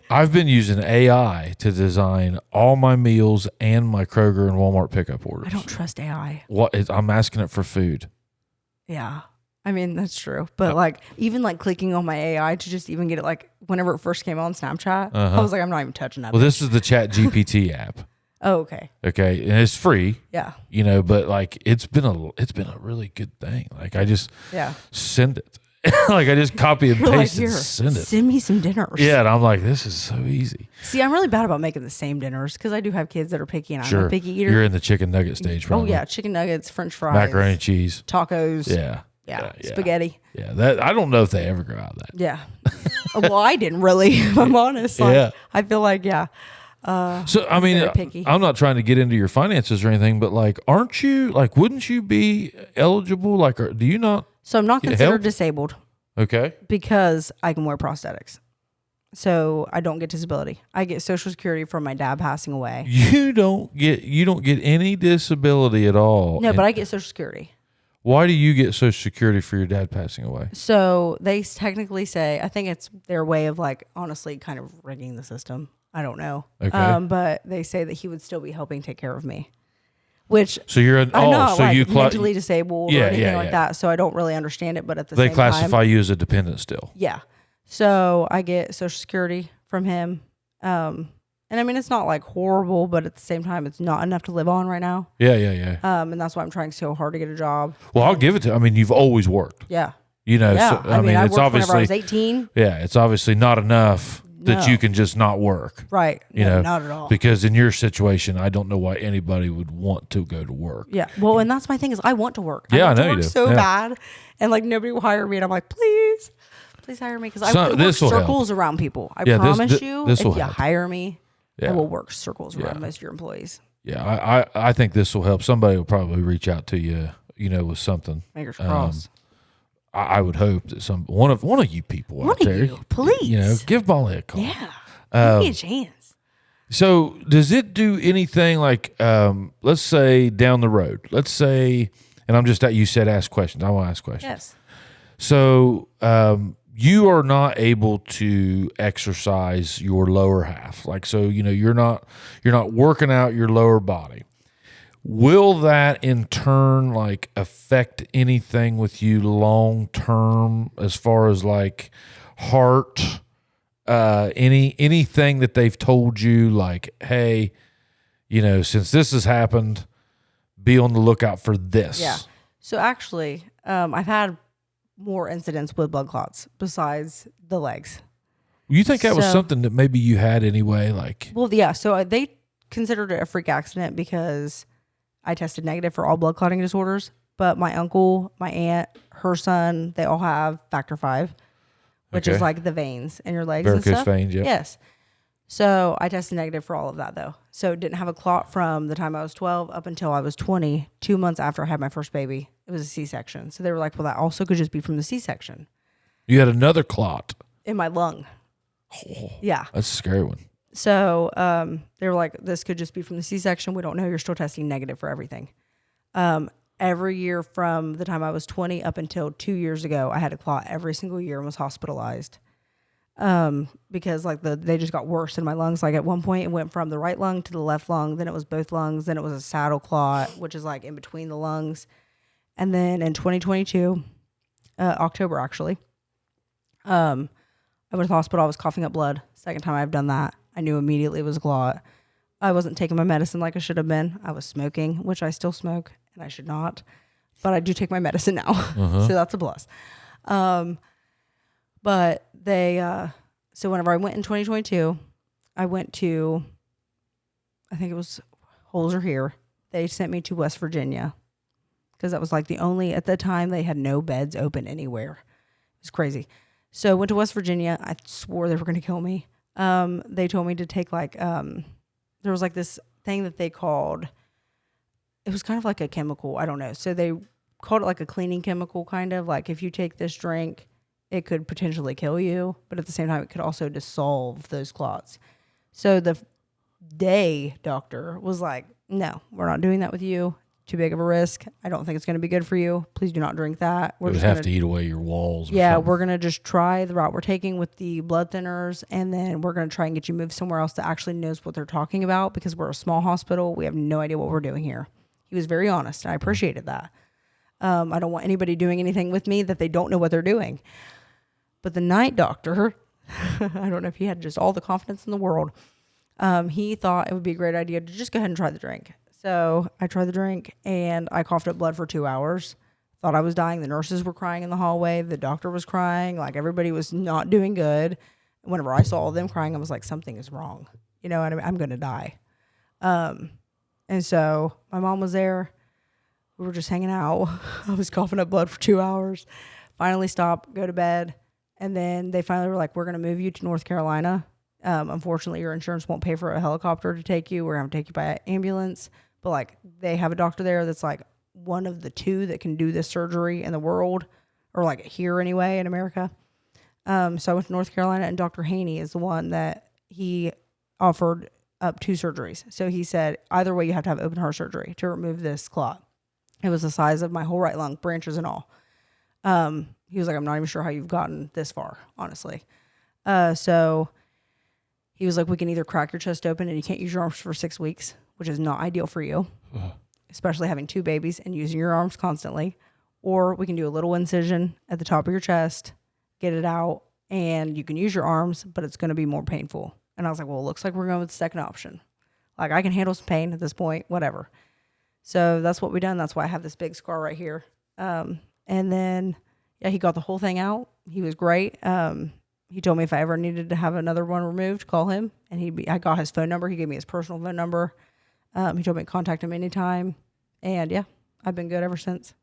I've been using AI to design all my meals and my Kroger and Walmart pickup orders. I don't trust AI. I'm asking it for food. Yeah. I mean, that's true. But even clicking on my AI to just even get it, whenever it first came on Snapchat, I was like, I'm not even touching that. Well, this is the Chat GPT app. Oh, okay. Okay, and it's free. Yeah. But it's been a really good thing. I just send it. I just copy and paste and send it. Send me some dinners. Yeah, and I'm like, this is so easy. See, I'm really bad about making the same dinners because I do have kids that are picky, and I'm a picky eater. You're in the chicken nugget stage, probably. Oh yeah, chicken nuggets, French fries, macaroni and cheese, tacos. Yeah, spaghetti. Yeah, that I don't know if they ever go out of that. Yeah. Well, I didn't really. If I'm honest. I feel like so I mean, I'm not trying to get into your finances or anything, but aren't you wouldn't you be eligible? Or do you not? So I'm not considered disabled. Okay. Because I can wear prosthetics. So I don't get disability. I get Social Security from my dad passing away. You don't get any disability at all. No, but I get Social Security. Why do you get Social Security for your dad passing away? So they technically say, I think it's their way of honestly kind of rigging the system. I don't know. Okay. But they say that he would still be helping take care of me. Which so you're mentally disabled or anything like that. So I don't really understand it, but at the same time, they classify you as a dependent still. Yeah. So I get Social Security from him. And I mean, it's not horrible, but at the same time, it's not enough to live on right now. Yeah. And that's why I'm trying so hard to get a job. Well, I'll give it to you. I mean, you've always worked. Yeah. So, I mean, it's worked obviously whenever I was 18. Yeah. It's obviously not enough that you can just not work. Right. No, not at all. Because in your situation, I don't know why anybody would want to go to work. Yeah. Well, and that's my thing is I want to work. Yeah, I know you do. So bad. And nobody will hire me. And I'm like, please hire me. Because I work circles around people. I promise you, if you hire me, I will work circles around most of your employees. Yeah. I think this will help. Somebody will probably reach out to you, with something. Fingers crossed. I would hope that one of you people out there, please, give Molly a call. Yeah, give me a chance. So, does it do anything let's say down the road? Let's say, and I'm just you said ask questions. I want to ask questions. Yes. So, you are not able to exercise your lower half, you're not working out your lower body. Will that in turn affect anything with you long term as far as heart, anything that they've told you hey, since this has happened, be on the lookout for this. Yeah. So actually, I've had more incidents with blood clots besides the legs. You think that was something that maybe you had anyway? Well, yeah. So they considered it a freak accident because I tested negative for all blood clotting disorders. But my uncle, my aunt, her son, they all have factor V, which is like the veins in your legs varicose and stuff. Veins, yeah. Yes. So I tested negative for all of that, though. So didn't have a clot from the time I was 12 up until I was 20, 2 months after I had my first baby. It was a C-section. So they were like, well, that also could just be from the C-section. You had another clot. In my lung. Oh, yeah. That's a scary one. So they were like, this could just be from the C-section. We don't know. You're still testing negative for everything. Every year from the time I was 20 up until 2 years ago, I had a clot every single year and was hospitalized. Because they just got worse in my lungs. Like at one point it went from the right lung to the left lung. Then it was both lungs. Then it was a saddle clot, which is like in between the lungs. And then in 2022, October actually, I went to the hospital. I was coughing up blood. Second time I've done that. I knew immediately it was a clot. I wasn't taking my medicine like I should have been. I was smoking, which I still smoke and I should not, but I do take my medicine now. So that's a plus. But they, so whenever I went in 2022, I went to, I think it was Holes Are Here. They sent me to West Virginia because that was like the only, at the time they had no beds open anywhere. It was crazy. So I went to West Virginia. I swore they were going to kill me. They told me to take there was like this thing that they called, it was kind of like a chemical. I don't know. So they called it like a cleaning chemical, kind of like if you take this drink, it could potentially kill you, but at the same time, it could also dissolve those clots. So the day doctor was like, no, we're not doing that with you. Too big of a risk. I don't think it's going to be good for you. Please do not drink that. We're just have to eat away your walls. We're going to just try the route we're taking with the blood thinners, and then we're going to try and get you moved somewhere else that actually knows what they're talking about, because we're a small hospital. We have no idea what we're doing here. He was very honest, and I appreciated that. I don't want anybody doing anything with me that they don't know what they're doing. But the night doctor, I don't know if he had just all the confidence in the world. He thought it would be a great idea to just go ahead and try the drink. So I tried the drink and I coughed up blood for 2 hours. Thought I was dying. The nurses were crying in the hallway. The doctor was crying. Like everybody was not doing good. Whenever I saw them crying, I was like, something is wrong. And I'm going to die. And so my mom was there. We were just hanging out. I was coughing up blood for 2 hours. Finally stopped, go to bed. And then they finally were like, we're going to move you to North Carolina. Unfortunately, your insurance won't pay for a helicopter to take you. We're going to take you by ambulance. But like they have a doctor there that's like one of the two that can do this surgery in the world, or like here anyway in America. So I went to North Carolina, and Dr. Haney is the one that he offered up 2 surgeries. So he said, either way, you have to have open heart surgery to remove this clot. It was the size of my whole right lung, branches and all. He was like, I'm not even sure how you've gotten this far, honestly. So he was like, we can either crack your chest open and you can't use your arms for 6 weeks, which is not ideal for you, especially having 2 babies and using your arms constantly. Or we can do a little incision at the top of your chest, get it out, and you can use your arms, but it's going to be more painful. And I was like, well, it looks like we're going with the second option. Like I can handle some pain at this point, whatever. So that's what we done. That's why I have this big scar right here. And then, yeah, he got the whole thing out. He was great. He told me if I ever needed to have another one removed, call him. And I got his phone number. He gave me his personal phone number. He told me to contact him anytime. And yeah, I've been good ever since.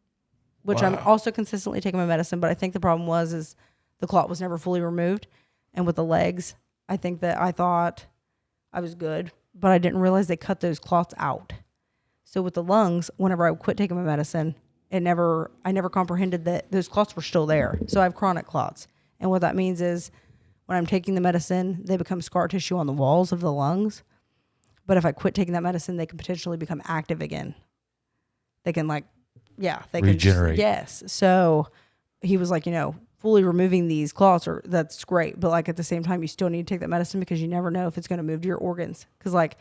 Which wow. I'm also consistently taking my medicine. But I think the problem is the clot was never fully removed. And with the legs, I think that I thought I was good, but I didn't realize they cut those clots out. So with the lungs, whenever I quit taking my medicine, I never comprehended that those clots were still there. So I have chronic clots. And what that means is when I'm taking the medicine, they become scar tissue on the walls of the lungs. But if I quit taking that medicine, they can potentially become active again. They can they regenerate. Yes. So he was like, fully removing these clots, that's great. But like at the same time, you still need to take that medicine because you never know if it's going to move to your organs. Because like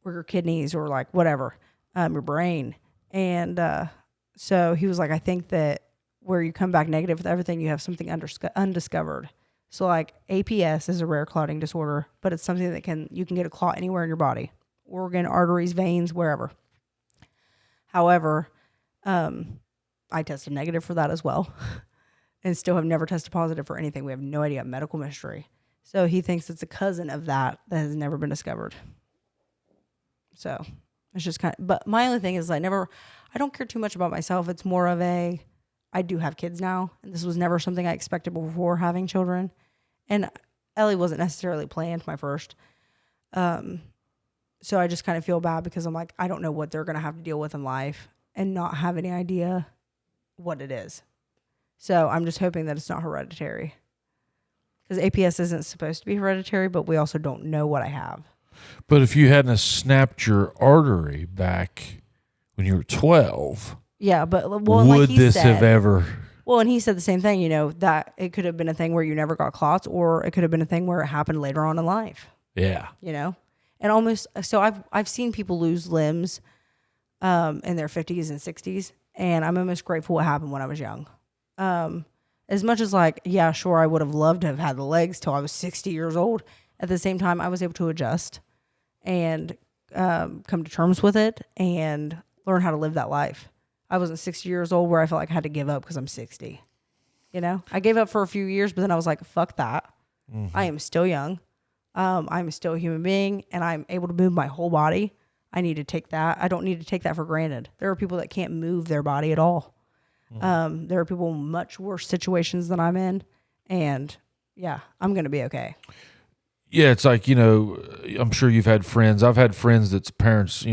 or your kidneys or like whatever, your brain. And so he was like, I think that where you come back negative with everything, you have something undiscovered. So like APS is a rare clotting disorder, but it's something that you can get a clot anywhere in your body, organ, arteries, veins, wherever. However, I tested negative for that as well and still have never tested positive for anything. We have no idea, medical mystery. So he thinks it's a cousin of that has never been discovered. So it's just but my only thing is I don't care too much about myself. It's more of I do have kids now, and this was never something I expected before having children. And Ellie wasn't necessarily planned, my first. So I just kind of feel bad because I'm like, I don't know what they're going to have to deal with in life and not have any idea what it is. So I'm just hoping that it's not hereditary. Because APS isn't supposed to be hereditary, but we also don't know what I have. But if you hadn't snapped your artery back when you were 12, yeah, but would like this have ever... Well, and he said the same thing, that it could have been a thing where you never got clots, or it could have been a thing where it happened later on in life. Yeah. And almost, so I've seen people lose limbs in their 50s and 60s, and I'm almost grateful what happened when I was young. As much as yeah, sure, I would have loved to have had the legs till I was 60 years old. At the same time, I was able to adjust and come to terms with it and learn how to live that life. I wasn't 60 years old where I felt like I had to give up because I'm 60. I gave up for a few years, but then I was like, fuck that. Mm-hmm. I am still young. I'm still a human being, and I'm able to move my whole body. I need to take that. I don't need to take that for granted. There are people that can't move their body at all. Mm-hmm. There are people in much worse situations than I'm in, and yeah, I'm going to be okay. Yeah, it's like, I'm sure you've had friends. I've had friends that's parents,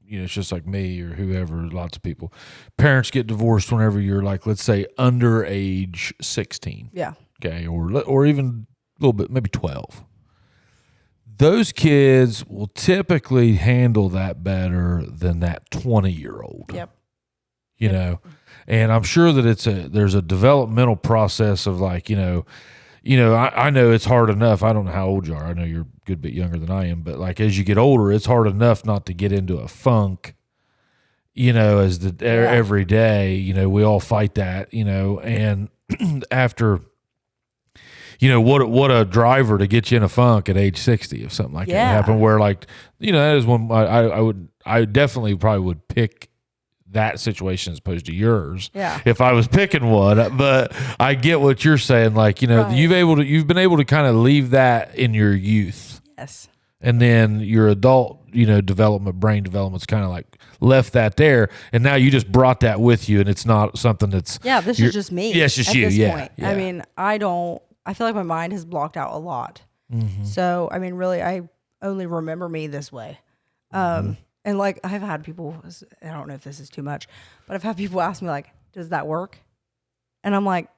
it's just like me or whoever, lots of people. Parents get divorced whenever you're like, let's say, under age 16. Yeah. Okay, or even a little bit, maybe 12. Those kids will typically handle that better than that 20-year-old. Yep. And I'm sure that there's a developmental process of like, I know it's hard enough. I don't know how old you are. I know you're a good bit younger than I am, but like as you get older, it's hard enough not to get into a funk, every day, we all fight that, and after, what a driver to get you in a funk at age 60 if something like that happened where like, that is when I definitely probably would pick that situation as opposed to yours. Yeah. If I was picking one, but I get what you're saying. Like, right. you've been able to kind of leave that in your youth. Yes. And then your adult, brain development's kind of like left that there. And now you just brought that with you, and it's not something that's. Yeah. This is just me. Yeah, it's just you. Yeah. I mean, I feel like my mind has blocked out a lot. Mm-hmm. So, I mean, really, I only remember me this way. And like, I've had people, I don't know if this is too much, but I've had people ask me like, does that work? And I'm like,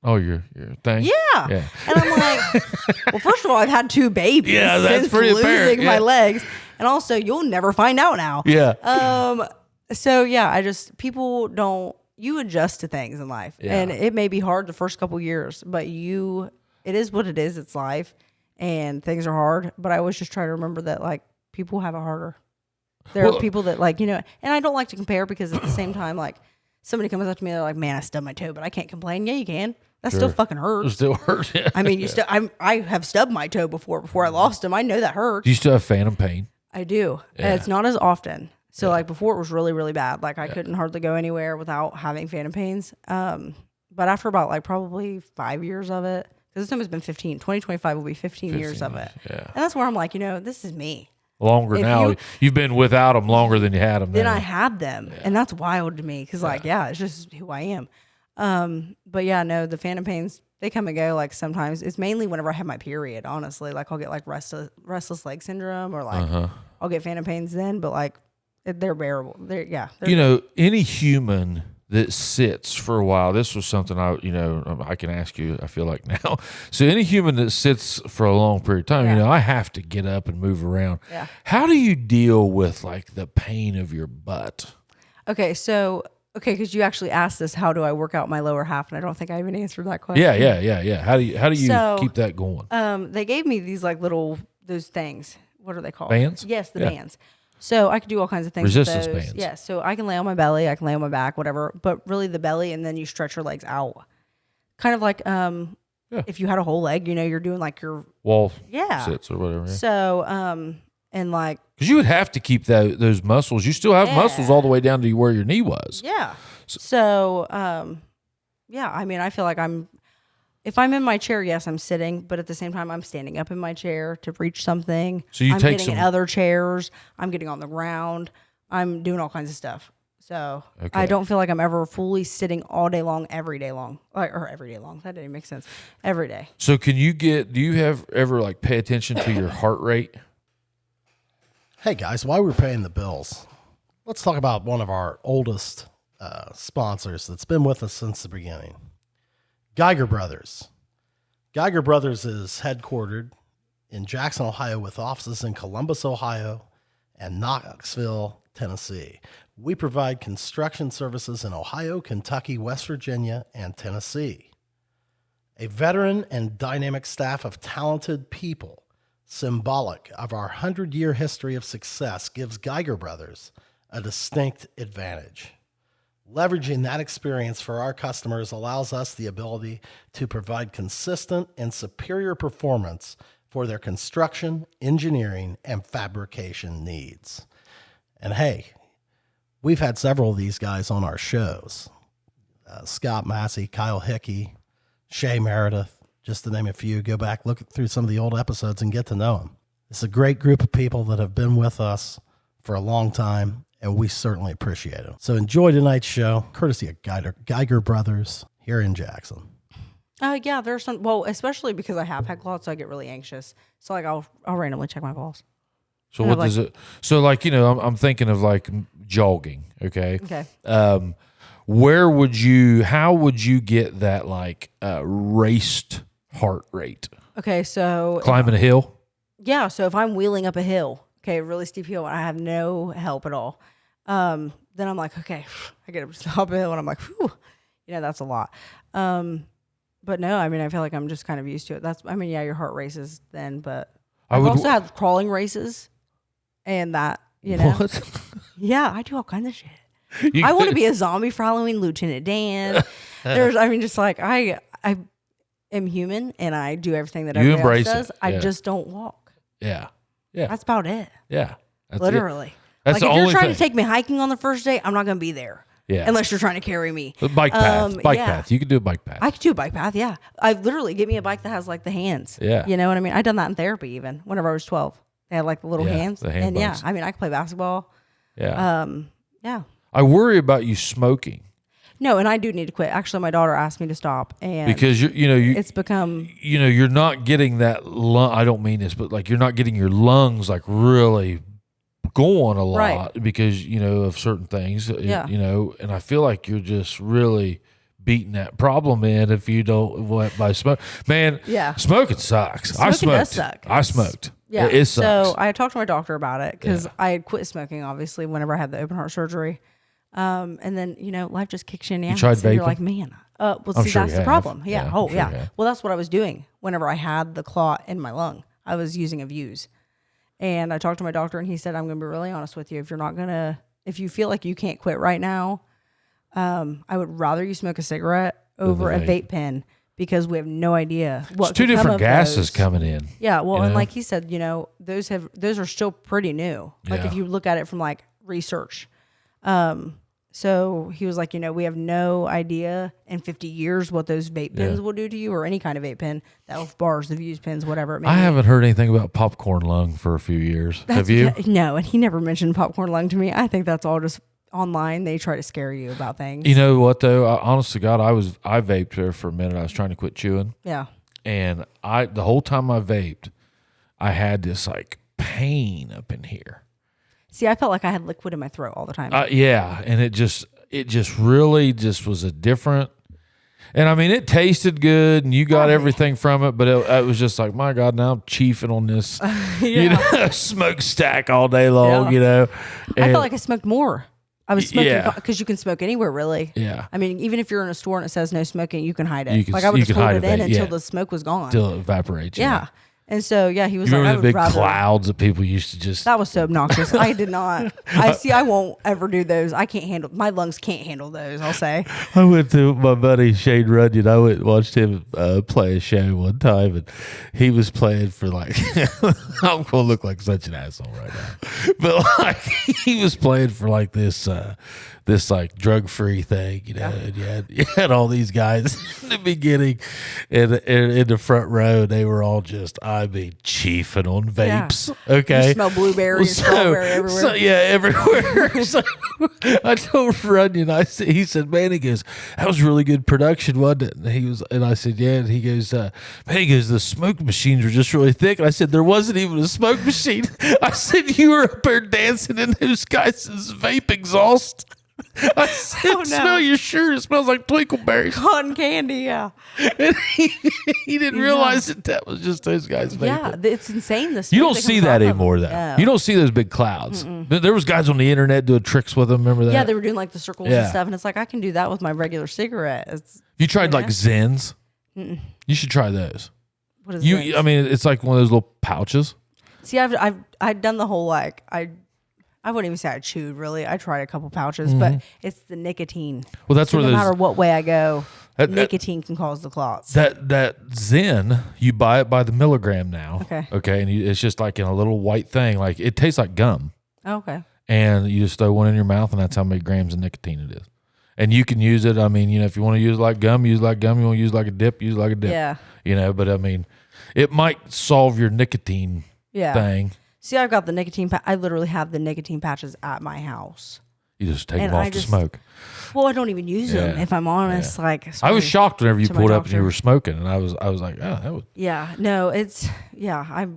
oh, your thing? Yeah. And I'm like, well, first of all, I've had 2 babies since losing my legs. And also, you'll never find out now. Yeah. So yeah, you adjust to things in life. Yeah. And it may be hard the first couple years, but it is what it is. It's life and things are hard. But I always just try to remember that like people have it harder. There are people that like, and I don't like to compare because at the same time, like somebody comes up to me, they're like, man, I stubbed my toe, but I can't complain. Yeah, you can. That still fucking hurts. It still hurts. Yeah. I mean, I have stubbed my toe before I lost him. I know that hurts. Do you still have phantom pain? I do. Yeah. And it's not as often. So like before it was really, really bad. Like I couldn't hardly go anywhere without having phantom pains. But after about like probably 5 years of it, because this time has been 15, 2025 will be 15 years of it. Yeah. And that's where I'm like, this is me. Longer now. You've been without them longer than you had them. Then I had them. Yeah. And that's wild to me because it's just who I am. But yeah, no, the phantom pains, they come and go. Like sometimes it's mainly whenever I have my period, honestly. Like I'll get like restless leg syndrome or like I'll get phantom pains then, but like they're bearable. Any human that sits for a while, this was something I can ask you, I feel like now. So any human that sits for a long period of time, I have to get up and move around. Yeah. How do you deal with like the pain of your butt? Okay, because you actually asked this, how do I work out my lower half? And I don't think I even answered that question. Yeah. How do you keep that going? They gave me these like those things. What are they called? Bands? Yes, the bands. So I could do all kinds of things. Resistance with those. bands. Yeah. So I can lay on my belly, I can lay on my back, whatever. But really the belly, and then you stretch your legs out. Kind of like if you had a whole leg, you're doing like your wall sits or whatever. Yeah. So And like, because you would have to keep those muscles. You still have muscles all the way down to where your knee was. Yeah. So, yeah, I mean, I feel like if I'm in my chair, yes, I'm sitting, but at the same time, I'm standing up in my chair to reach something. So I'm getting in other chairs. I'm getting on the ground. I'm doing all kinds of stuff. So I don't feel like I'm ever fully sitting all day long, every day long, or every day long. That didn't make sense. Every day. So do you ever like pay attention to your heart rate? Hey guys, while we're paying the bills, let's talk about one of our oldest sponsors that's been with us since the beginning. Geiger Brothers. Geiger Brothers is headquartered in Jackson, Ohio, with offices in Columbus, Ohio, and Knoxville, Tennessee. We provide construction services in Ohio, Kentucky, West Virginia, and Tennessee. A veteran and dynamic staff of talented people, symbolic of our 100-year history of success, gives Geiger Brothers a distinct advantage. Leveraging that experience for our customers allows us the ability to provide consistent and superior performance for their construction, engineering, and fabrication needs. And hey, we've had several of these guys on our shows. Scott Massey, Kyle Hickey, Shay Meredith, just to name a few. Go back, look through some of the old episodes and get to know them. It's a great group of people that have been with us for a long time, and we certainly appreciate it. So enjoy tonight's show, courtesy of Geiger Brothers here in Jackson. Yeah, there's some, well, especially because I have had clots, so I get really anxious. So like I'll randomly check my balls. So what does it, so like, I'm thinking of like jogging. Okay. Okay. How would you get that like raced heart rate? Okay. So climbing a hill. Yeah. So if I'm wheeling up a hill, okay, a really steep hill, and I have no help at all, then I'm like, okay, I get up to the top of the hill and I'm like, whew, that's a lot. But no, I mean, I feel like I'm just kind of used to it. Yeah, your heart races then, but I've also had crawling races and that, What? Yeah, I do all kinds of shit. I want to be a zombie for Halloween, Lieutenant Dan. Just like I am human and I do everything that everybody else does. I just don't walk. Yeah. Yeah. That's about it. Yeah. Literally. That's like the if you're only trying thing. to take me hiking on the first day, I'm not going to be there. Yeah. Unless you're trying to carry me. A bike path. Path. You can do a bike path. I could do a bike path, yeah. I literally get me a bike that has like the hands. Yeah. You know what I mean? I done that in therapy even whenever I was 12. They had like the little hands. The hand and bugs. I can play basketball. Yeah. Yeah. I worry about you smoking. No, and I do need to quit. Actually, my daughter asked me to stop, and because it's become you're not getting that lung. I don't mean this, but like you're not getting your lungs like really going a lot, right? Because of certain things. Yeah. And I feel like you're just really beating that problem in if you don't by smoke. Man, yeah, smoking sucks. Smoking does suck. I smoked. Yeah, it sucks. So I talked to my doctor about it because I had quit smoking obviously whenever I had the open heart surgery. And then, life just kicks you in the ass. You tried vaping? You're like, man, see, sure that's the problem. Yeah. I'm sure yeah. Well, that's what I was doing whenever I had the clot in my lung. I was using a Vuse. And I talked to my doctor and he said, I'm going to be really honest with you. If you feel like you can't quit right now, I would rather you smoke a cigarette over a vape pen because we have no idea what it's two different gases coming in. Yeah. Well, and like he said, those are still pretty new. Like if you look at it from like research. So he was like, we have no idea in 50 years what those vape pens will do to you or any kind of vape pen, the elf bars, the Vuse pens, whatever it may be. I haven't heard anything about popcorn lung for a few years. Have you? No, and he never mentioned popcorn lung to me. I think that's all just online. They try to scare you about things. You know what though? Honest to God, I vaped there for a minute. I was trying to quit chewing. Yeah. And the whole time I vaped, I had this like pain up in here. See, I felt like I had liquid in my throat all the time. Yeah, and it just really just was a different. And I mean, it tasted good, and you got everything from it, but it was just like, my God, now I'm chiefing on this, smokestack all day long, And I felt like I smoked more. I was smoking because you can smoke anywhere, really. Yeah. I mean, even if you're in a store and it says no smoking, you can hide it. I would just hold it in until the smoke was gone. Until it evaporates. Yeah. And so, yeah, he was You like, remember the big rather, clouds that people used to just. that was so obnoxious. I did not. I won't ever do those. I can't handle, my lungs can't handle those, I'll say. I went to my buddy Shane Runyon. I went and watched him play a show one time, and he was playing for like, I'm going to look like such an asshole right now, but like he was playing for like this like drug-free thing, you know, and you had all these guys in the beginning and in the front row. They were all just, I mean, chiefing on vapes. Yeah. Okay. You smell blueberry and strawberry everywhere. So, yeah, everywhere. So I told Runyon, he said, man, he goes, that was really good production, wasn't it? And I said, yeah. And he goes, man, the smoke machines were just really thick. And I said, there wasn't even a smoke machine. I said, you were up there dancing in those guys' vape exhaust. I said, smell your shirt. It smells like twinkleberries. Cotton candy, yeah. And he didn't realize that was just those guys vaping. Yeah, it's insane. You don't see that anymore, though. No. You don't see those big clouds. There was guys on the internet doing tricks with them. Remember that? Yeah, they were doing like the circles and stuff. And it's like, I can do that with my regular cicigarette. You tried like Zens? You should try those. What is Zens? I mean, it's like one of those little pouches. See, I've done the whole like, I wouldn't even say I chewed, really. I tried a couple pouches, but it's the nicotine. Well, that's so where no matter what way I go, nicotine can cause the clots. That Zen, you buy it by the milligram now. Okay, and it's just like in a little white thing. Like it tastes like gum. Okay. And you just throw one in your mouth, and that's how many grams of nicotine it is. And you can use it. I mean, you know, if you want to use it like gum, use it like gum. You want to use it like a dip, use it like a dip. Yeah. You know, but I mean, it might solve your nicotine thing. See, I've got the nicotine. I literally have the nicotine patches at my house. You just take them off to smoke. Well, I don't even use them, if I'm honest. Like, I was shocked whenever you pulled up and you were smoking, and I was like, oh, that would. Yeah, no, it's I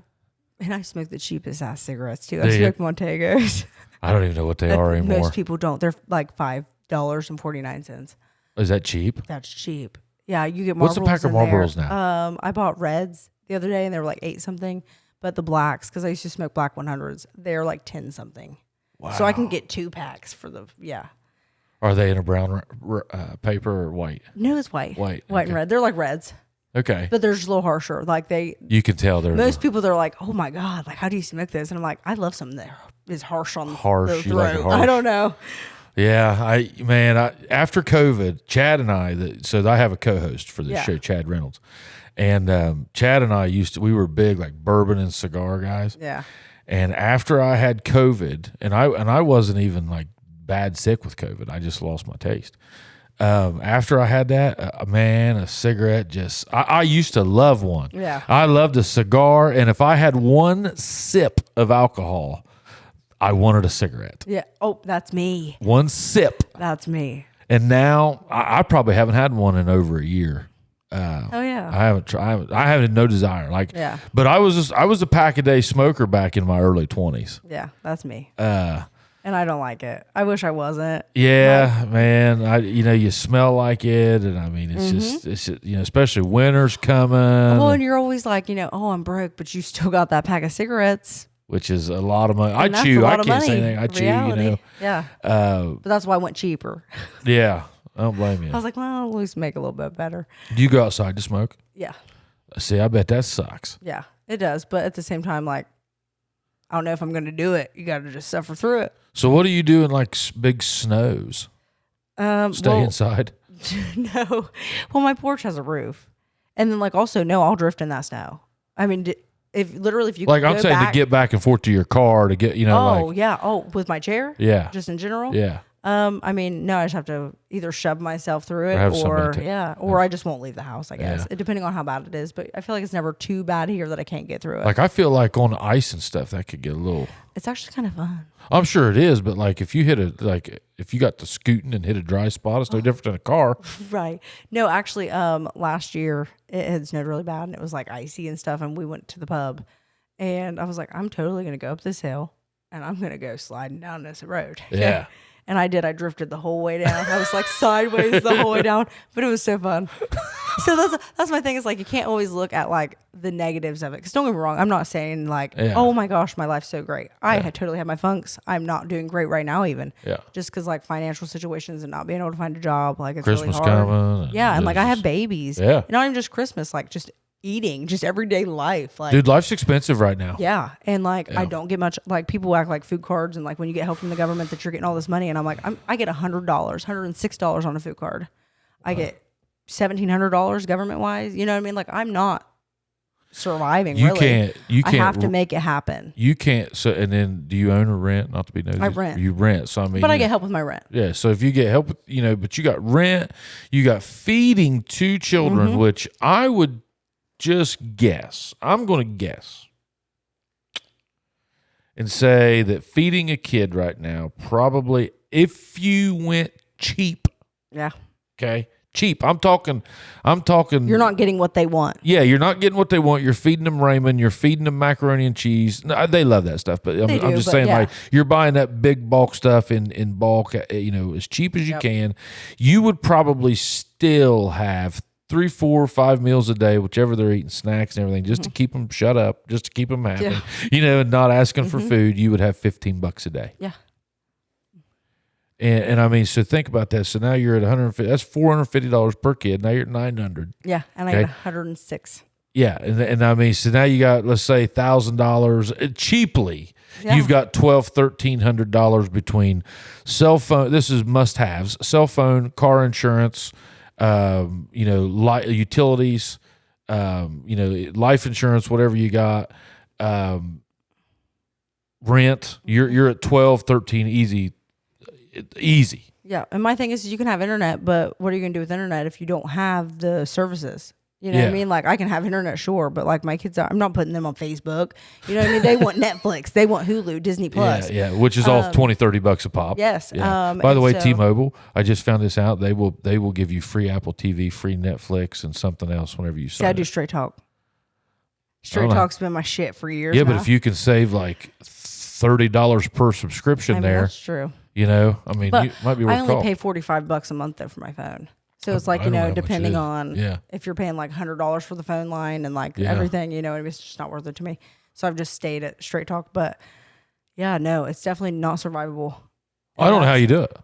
smoke the cheapest ass cigarettes too. I smoke Montegos. I don't even know what they are anymore. Most people don't. They're like $5.49. Is that cheap? That's cheap. Yeah, you get Marlboros. What's a pack of Marlboros now? I bought reds the other day, and they were like 8 something. But the blacks, because I used to smoke black 100s, they're like 10 something. Wow. So I can get 2 packs for the, Are they in a brown paper or white? No, it's white. White and red. They're like reds. Okay. But they're just a little harsher. Like you can tell they're. Most people, they're like, oh my God, like how do you smoke this? And I'm like, I love something that is harsh on the throat. You like it harsh. I don't know. Yeah, after COVID, Chad and I, so I have a co-host for this show, Chad Reynolds. And Chad and I we were big like bourbon and cigar guys. Yeah. And after I had COVID, and I wasn't even like bad sick with COVID, I just lost my taste. After I had that, a cigarette I used to love one. Yeah. I loved a cigar, and if I had one sip of alcohol, I wanted a cigarette. Yeah. Oh, that's me. One sip. That's me. And now I probably haven't had one in over a year. I haven't tried. I have no desire. But I was a pack a day smoker back in my early 20s. Yeah, that's me. And I don't like it. I wish I wasn't. Yeah, man. You smell like it, and I mean, it's just especially winter's coming. Well, and you're always like, oh, I'm broke, but you still got that pack of cigarettes, which is a lot of money. I chew. I can't say anything. I chew. Yeah. But that's why I went cheaper. Yeah. I don't blame you. I was like, well, I'll at least make it a little bit better. Do you go outside to smoke? Yeah. See, I bet that sucks. Yeah, it does. But at the same time, like, I don't know if I'm going to do it. You got to just suffer through it. So what do you do in like big snows? Stay inside? No. Well, my porch has a roof. And then I'll drift in that snow. I mean, if you like, I'm saying to get back and forth to your car to get, yeah. Oh, with my chair? Yeah. Just in general? Yeah. I mean, no, I just have to either shove myself through it or I just won't leave the house, I guess, depending on how bad it is. But I feel like it's never too bad here that I can't get through it. Like, I feel like on ice and stuff, that could get a little. It's actually kind of fun. I'm sure it is, but like if you if you got to scooting and hit a dry spot, it's no different than a car. Right. No, actually, last year it had snowed really bad and it was like icy and stuff. And we went to the pub and I was like, I'm totally going to go up this hill and I'm going to go sliding down this road. Yeah. And I did. I drifted the whole way down. I was like sideways the whole way down, but it was so fun. So that's my thing. Is like you can't always look at like the negatives of it. Because don't get me wrong, I'm not saying like, oh my gosh, my life's so great. I totally have my funks. I'm not doing great right now, even. Yeah. Just because like financial situations and not being able to find a job, like it's Christmas really hard. coming. Yeah, and like I have babies. Yeah. Not even just Christmas, like just eating, just everyday life. Like, dude, life's expensive right now. Yeah. And like, I don't get much, like people act like food cards and like when you get help from the government that you're getting all this money. And I'm like, I get $100, $106 on a food card. I get $1,700 government wise. You know what I mean? Like I'm not surviving. You really. can't. I have to make it happen. You can't. So, and then do you own or rent? Not to be nosy. I rent. You rent. So I mean, but I get help with my rent. Yeah. So if you get help with, but you got rent, you got feeding 2 children, which I would just guess. I'm going to guess and say that feeding a kid right now, probably if you went cheap. Yeah. Okay. Cheap. I'm talking. You're not getting what they want. Yeah, you're not getting what they want. You're feeding them ramen. You're feeding them macaroni and cheese. No, they love that stuff, but I'm just saying, like you're buying that big bulk stuff in bulk. As cheap as you can. You would probably still have 3, 4, 5 meals a day, whichever they're eating, snacks and everything, just to keep them shut up, just to keep them happy. And not asking for food. You would have $15 a day. Yeah. And I mean, so think about that. So now you're at $150. That's $450 per kid. Now you're at $900. Yeah, and I got $106. Yeah, and I mean, so now you got, let's say, $1,000 cheaply. Yeah. You've got $1,200 between cell phone. This is must-haves: cell phone, car insurance, utilities, life insurance, whatever you got, rent. You're at 12, 13 easy. Yeah, and my thing is you can have internet, but what are you going to do with internet if you don't have the services? You know what I mean? Like I can have internet, sure, but like my kids, I'm not putting them on Facebook. You know what I mean? They want Netflix, they want Hulu, Disney Plus. Yeah, which is all $20-$30 a pop. Yes. Yeah. By the way, T-Mobile, I just found this out. They will give you free Apple TV, free Netflix, and something else whenever you sign. I do Straight Talk. Straight Talk's been my shit for years. Yeah, but if you can save like $30 per subscription, that's true. I mean, but you might be worth I only pay $45 a month though for my phone. So it's like, depending on if you're paying like $100 for the phone line and like everything, it's just not worth it to me. So I've just stayed at Straight Talk. But yeah, no, it's definitely not survivable. I don't know how you do it.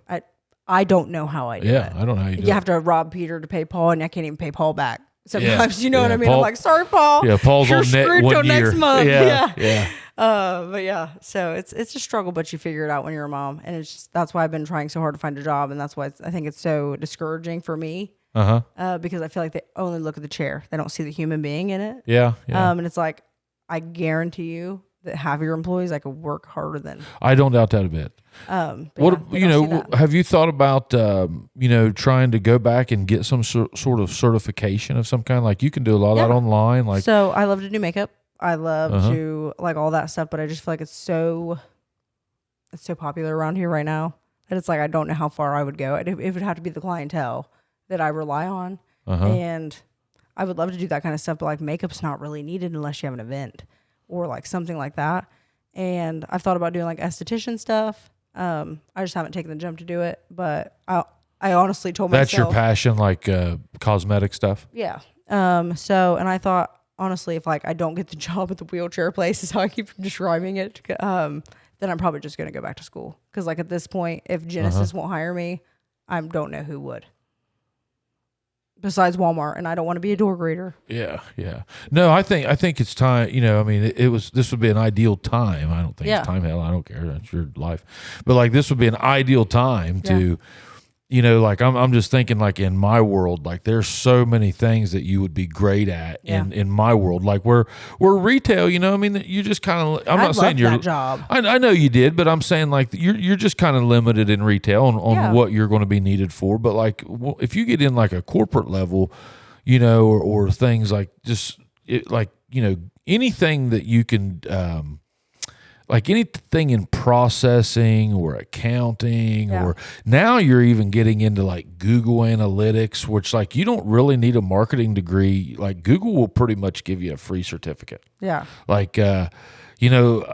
I don't know how I do it. Yeah, I don't know how you do it. You have to rob Peter to pay Paul, and I can't even pay Paul back. Sometimes, you know what I mean? Paul, I'm like, sorry, Paul. Yeah, Paul's you're on screwed till next month. Yeah. But yeah, so it's a struggle, but you figure it out when you're a mom, and that's why I've been trying so hard to find a job, and that's why I think it's so discouraging for me. Because I feel like they only look at the chair, they don't see the human being in it. Yeah. And it's like I guarantee you that half of your employees I could work harder than. I don't doubt that a bit. Have you thought about trying to go back and get some sort of certification of some kind? Like you can do a lot of that online. Like so, I love to do makeup. I love to like all that stuff, but I just feel like it's so popular around here right now that it's like I don't know how far I would go. It would have to be the clientele that I rely on, and I would love to do that kind of stuff. But like makeup's not really needed unless you have an event or like something like that. And I've thought about doing like esthetician stuff. I just haven't taken the jump to do it, but I honestly told myself that's your passion, like cosmetic stuff. Yeah. And I thought honestly, if like I don't get the job at the wheelchair place, is how I keep describing it. Then I'm probably just going to go back to school because like at this point, if Genesis won't hire me, I don't know who would. Besides Walmart, and I don't want to be a door greeter. Yeah. No, I think it's time. This would be an ideal time. I don't think it's time. Hell, I don't care. That's your life. But like this would be an ideal time to, like I'm just thinking like in my world, like there's so many things that you would be great at in my world. Like we're retail. I mean, you just kind of. I'm not saying you're that job. I know you did, but I'm saying like you're just kind of limited in retail on what you're going to be needed for. But like if you get in like a corporate level, or things like just anything that you can. Like anything in processing or accounting or now you're even getting into like Google Analytics, which like you don't really need a marketing degree. Like Google will pretty much give you a free certificate. Yeah. Like,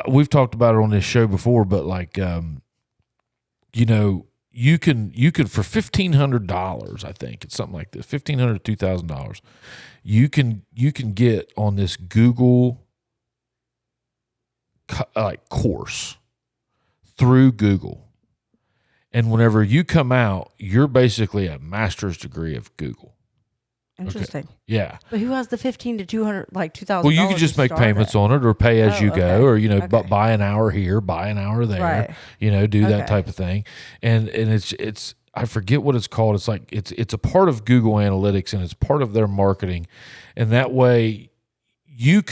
we've talked about it on this show before, but like, you can for $1,500, I think it's something like this, $1,500 to $2,000. You can get on this Google course through Google, and whenever you come out, you're basically a master's degree of Google. Interesting. Okay. Yeah. But who has the 15 to 200, like 2,000? Well, you could just make payments on it or pay as you go, or, buy an hour here, buy an hour there, right. Do that type of thing. And it's, I forget what it's called. It's like, it's a part of Google Analytics and it's part of their marketing. And that way you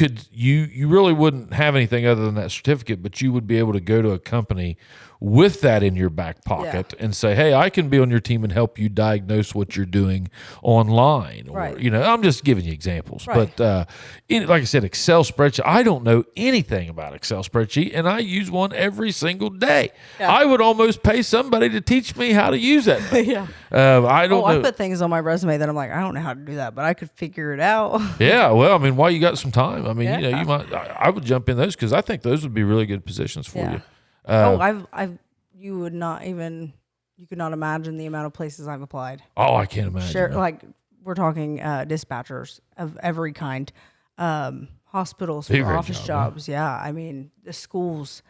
really wouldn't have anything other than that certificate, but you would be able to go to a company with that in your back pocket and say, hey, I can be on your team and help you diagnose what you're doing online. Or, I'm just giving you examples. Right. But like I said, Excel spreadsheet, I don't know anything about Excel spreadsheet, and I use one every single day. Yeah. I would almost pay somebody to teach me how to use that thing. I don't know. I put things on my resume that I'm like, I don't know how to do that, but I could figure it out. Yeah, well, I mean, while you got some time, I mean, you might. I would jump in those because I think those would be really good positions for you. You could not imagine the amount of places I've applied. Oh, I can't imagine. Like we're talking dispatchers of every kind, hospitals, office jobs. Yeah, I mean the schools,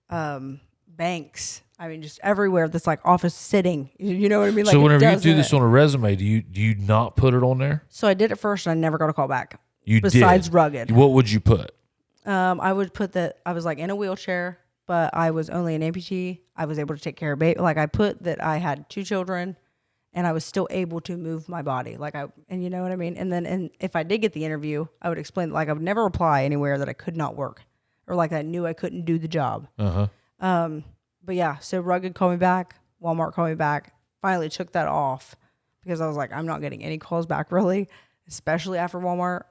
banks. I mean just everywhere that's like office sitting. You know what I mean? Like, so whenever you do this on a resume, do you not put it on there? So I did it first, and I never got a call back. Besides did. Rugged. What would you put? I would put that I was like in a wheelchair, but I was only an amputee. I was able to take care of baby. Like I put that I had 2 children and I was still able to move my body. And you know what I mean? And if I did get the interview, I would explain, like I would never apply anywhere that I could not work or like I knew I couldn't do the job. But yeah, so Rugged called me back. Walmart called me back. Finally took that off because I was like, I'm not getting any calls back really, especially after Walmart.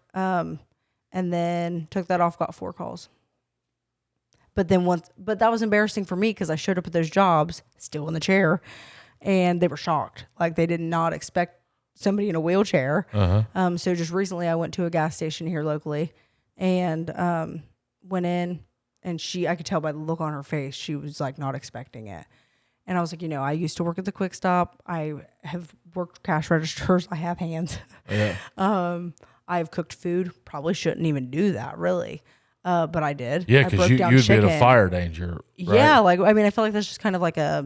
And then took that off, got 4 calls. But that was embarrassing for me because I showed up at those jobs still in the chair, and they were shocked. Like they did not expect somebody in a wheelchair. So just recently, I went to a gas station here locally, and went in, and I could tell by the look on her face, she was like not expecting it. And I was like, I used to work at the Quick Stop. I have worked cash registers. I have hands. Yeah. I've cooked food. Probably shouldn't even do that, really. But I did. Yeah, because you'd be in a fire danger. Right? Yeah, I feel like that's just kind of like I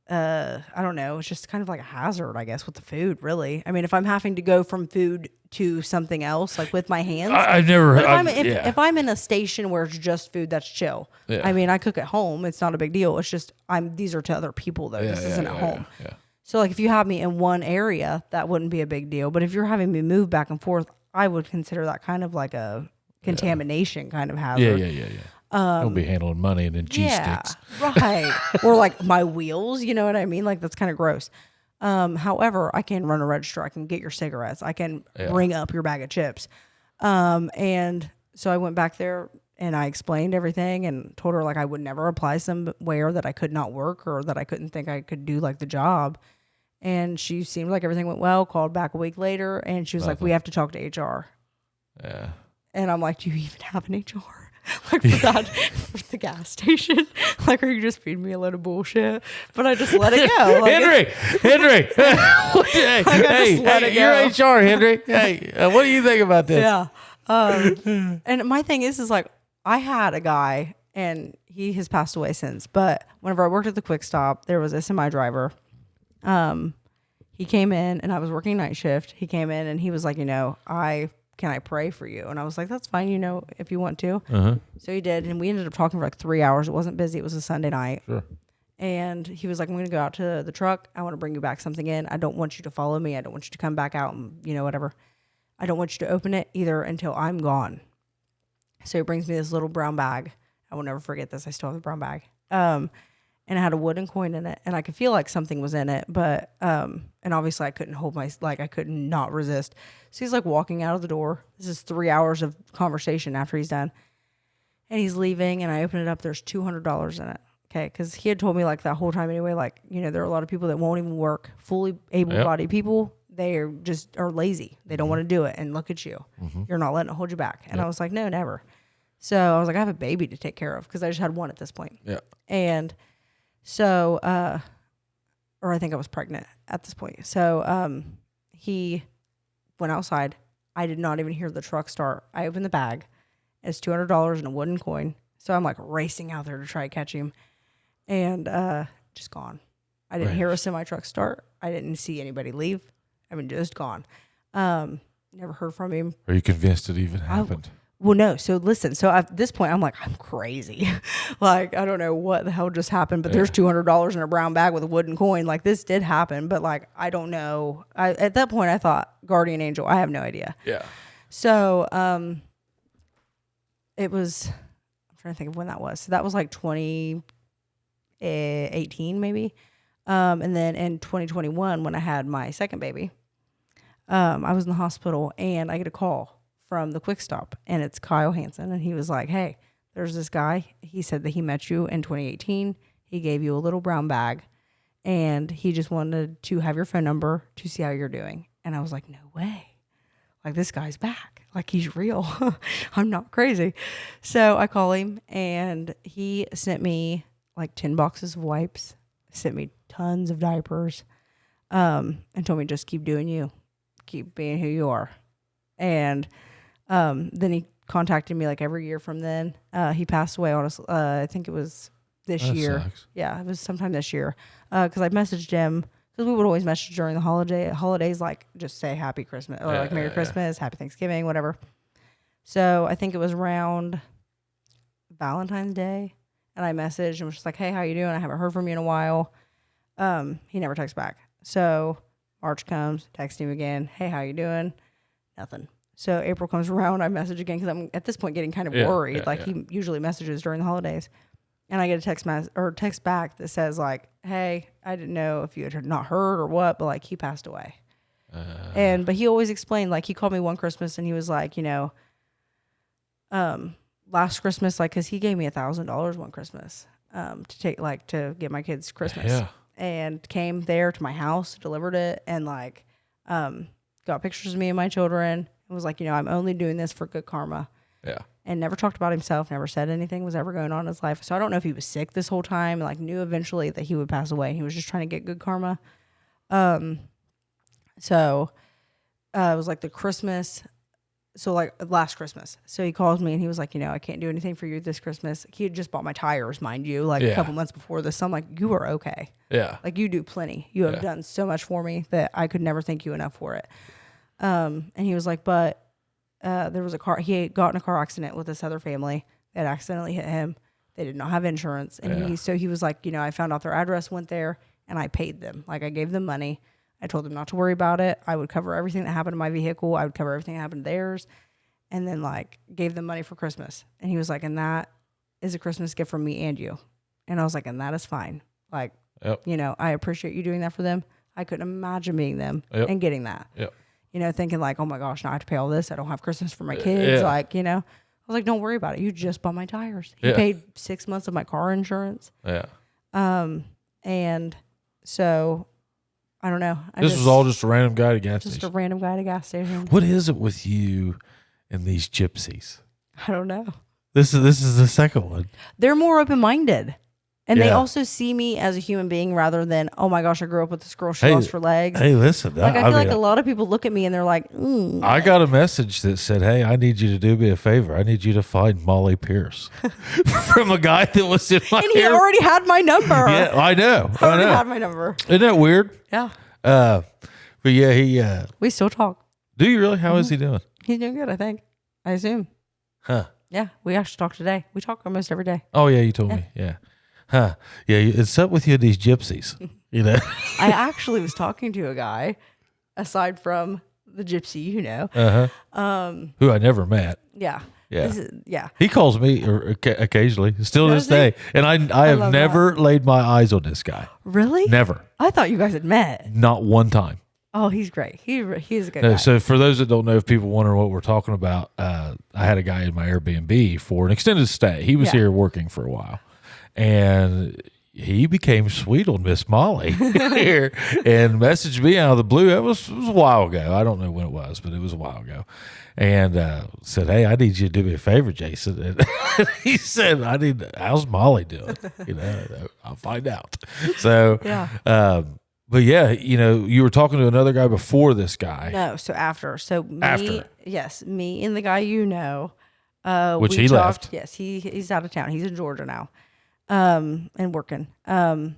don't know. It's just kind of like a hazard, I guess, with the food, really. I mean, if I'm having to go from food to something else, like with my hands. If I'm in a station where it's just food, that's chill. Yeah. I mean, I cook at home. It's not a big deal. It's just, these are to other people, though. This isn't at home. Yeah. So, like, if you have me in one area, that wouldn't be a big deal. But if you're having me move back and forth, I would consider that kind of like a contamination kind of hazard. Yeah. Don't be handling money and then cheese sticks. Right. Or like my wheels, you know what I mean? Like that's kind of gross. However, I can run a register. I can get your cigarettes. I can bring up your bag of chips. And so I went back there and I explained everything and told her like I would never apply somewhere that I could not work or that I couldn't think I could do like the job. And she seemed like everything went well, called back a week later, and she was like, we have to talk to HR. Yeah. And I'm like, do you even have an HR? Like for that, for the gas station? Like, are you just feeding me a load of bullshit? But I just let it go. Like, Henry. Hey, you're HR, Henry. Hey, what do you think about this? Yeah. And my thing is like, I had a guy, and he has passed away since, but whenever I worked at the Quick Stop, there was a semi driver. He came in and I was working night shift. He came in and he was like, can I pray for you? And I was like, that's fine, if you want to. So he did. And we ended up talking for like 3 hours. It wasn't busy. It was a Sunday night. Sure. And he was like, I'm going to go out to the truck. I want to bring you back something in. I don't want you to follow me. I don't want you to come back out and, whatever. I don't want you to open it either until I'm gone. So he brings me this little brown bag. I will never forget this. I still have the brown bag. And it had a wooden coin in it, and I could feel like something was in it, but, and obviously I couldn't I could not resist. So he's like walking out of the door. This is 3 hours of conversation after he's done, and he's leaving, and I open it up. There's $200 in it. Okay. Cause he had told me like that whole time anyway, like, there are a lot of people that won't even work, fully able-bodied people. They are lazy. They don't want to do it. And look at you. You're not letting it hold you back. And I was like, no, never. So I was like, I have a baby to take care of. Cause I just had one at this point. Yeah. And so, or I think I was pregnant at this point. So, he went outside. I did not even hear the truck start. I opened the bag. It's $200 in a wooden coin. So I'm like racing out there to try to catch him, and just gone. I didn't hear a semi truck start. I didn't see anybody leave. I mean, just gone. Never heard from him. Are you convinced it even happened? Well, no. So listen. So at this point, I'm like, I'm crazy. Like, I don't know what the hell just happened, but there's $200 in a brown bag with a wooden coin. Like, this did happen, but like, I don't know. At that point, I thought guardian angel. I have no idea. Yeah. So, it was. I'm trying to think of when that was. So that was like 2018, maybe. And then in 2021, when I had my second baby, I was in the hospital and I get a call from the Quick Stop, and it's Kyle Hansen, and he was like, hey, there's this guy. He said that he met you in 2018. He gave you a little brown bag, and he just wanted to have your phone number to see how you're doing. And I was like, no way. Like, this guy's back. Like, he's real. I'm not crazy. So I call him, and he sent me like 10 boxes of wipes, sent me tons of diapers, and told me just keep doing you. Keep being who you are. And then he contacted me like every year from then. He passed away, honestly. I think it was this year. Sucks. Yeah, it was sometime this year. Because I messaged him, because we would always message during the holidays, like just say Happy Christmas or like Merry Christmas, Happy Thanksgiving, whatever. So I think it was around Valentine's Day, and I messaged and was just like, hey, how you doing? I haven't heard from you in a while. He never texts back. So March comes, text him again. Hey, how you doing? Nothing. So April comes around, I message again because I'm at this point getting kind of worried. He usually messages during the holidays, and I get a text back that says like, "Hey, I didn't know if you had not heard or what, but like he passed away." But he always explained, like he called me one Christmas and he was like, last Christmas, like because he gave me $1,000 one Christmas to get my kids Christmas, and came there to my house, delivered it, and like got pictures of me and my children. It was like, I'm only doing this for good karma. Yeah. And never talked about himself, never said anything was ever going on in his life. So I don't know if he was sick this whole time, like knew eventually that he would pass away and he was just trying to get good karma. So it was like the Christmas. So like last Christmas. So he calls me and he was like, I can't do anything for you this Christmas. He had just bought my tires, mind you, like a couple months before this. So I'm like, you are okay. Yeah. Like you do plenty. You have done so much for me that I could never thank you enough for it. And he was like, but there was he had gotten a car accident with this other family that accidentally hit him. They did not have insurance. And he was like, I found out their address, went there, and I paid them. Like I gave them money. I told them not to worry about it. I would cover everything that happened to my vehicle. I would cover everything that happened to theirs. And then like gave them money for Christmas. And he was like, and that is a Christmas gift from me and you. And I was like, and that is fine. Like, I appreciate you doing that for them. I couldn't imagine being them and getting that. Yep. Thinking like, oh my gosh, now I have to pay all this. I don't have Christmas for my kids. Like, I was like, don't worry about it. You just bought my tires. He paid 6 months of my car insurance. Yeah. And so I don't know. This was all just a random guy at a gas station. Just a random guy at a gas station. What is it with you and these gypsies? I don't know. This is the second one. They're more open-minded. And they also see me as a human being rather than, oh my gosh, I grew up with this girl, she lost her legs. Hey, listen. Like, I feel like a lot of people look at me and they're like, I got a message that said, hey, I need you to do me a favor. I need you to find Molly Pierce. From a guy that was in my And he already had my number. Yeah, I know. Already had my number. Isn't that weird? Yeah. But yeah, he... we still talk. Do you really? How is he doing? He's doing good, I think. I assume. Huh. Yeah, we actually talk today. We talk almost every day. Oh, yeah, you told me. Yeah. Huh. Yeah, it's up with you and these gypsies, I actually was talking to a guy, aside from the gypsy, who I never met. Yeah. Yeah. He calls me occasionally, still to this day. And I have never laid my eyes on this guy. Really? Never. I thought you guys had met. Not one time. Oh, he's great. He's a good guy. So for those that don't know, if people wonder what we're talking about, I had a guy in my Airbnb for an extended stay. He was here working for a while. And he became sweet on Miss Molly here and messaged me out of the blue. It was a while ago. I don't know when it was, but it was a while ago. And said, hey, I need you to do me a favor, Jason. And he said, how's Molly doing? I'll find out. So, but yeah, you were talking to another guy before this guy. No, so after. So after. Yes, me and the guy which he left. Yes, he's out of town. He's in Georgia now. And working. And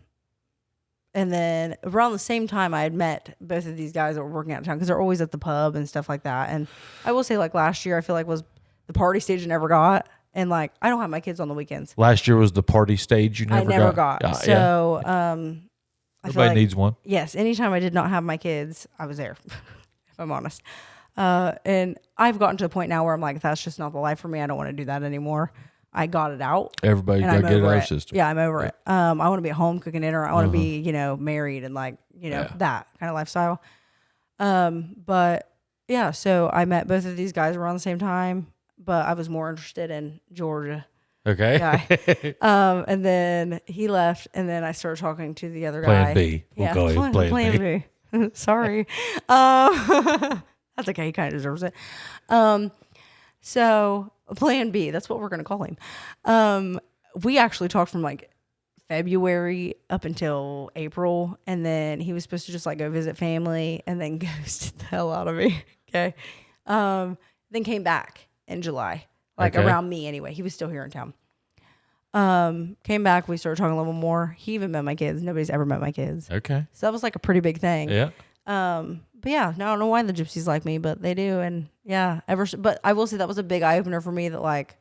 And then around the same time, I had met both of these guys that were working out of town because they're always at the pub and stuff like that. And I will say, like, last year, I feel like was the party stage I never got. And, like, I don't have my kids on the weekends. Last year was the party stage you never got. So, everybody needs one. Yes. Anytime I did not have my kids, I was there, if I'm honest. And I've gotten to a point now where I'm like, that's just not the life for me. I don't want to do that anymore. I got it out. Everybody got to get it out of the system. Yeah, I'm over it. I want to be at home cooking dinner. I want to be, married and like, that kind of lifestyle. But yeah, so I met both of these guys around the same time, but I was more interested in Georgia. Okay. Guy. And then he left, and then I started talking to the other Plan guy. B. We'll call him Plan B. Sorry. That's okay. He kind of deserves it. So Plan B, that's what we're going to call him. We actually talked from like February up until April, and then he was supposed to just like go visit family and then ghosted the hell out of me. Okay. Then came back in July, like around me anyway. He was still here in town. Came back, we started talking a little more. He even met my kids. Nobody's ever met my kids. Okay. So that was like a pretty big thing. Yeah. But yeah, no, I don't know why the gypsies like me, but they do. And yeah, but I will say that was a big eye opener for me that like,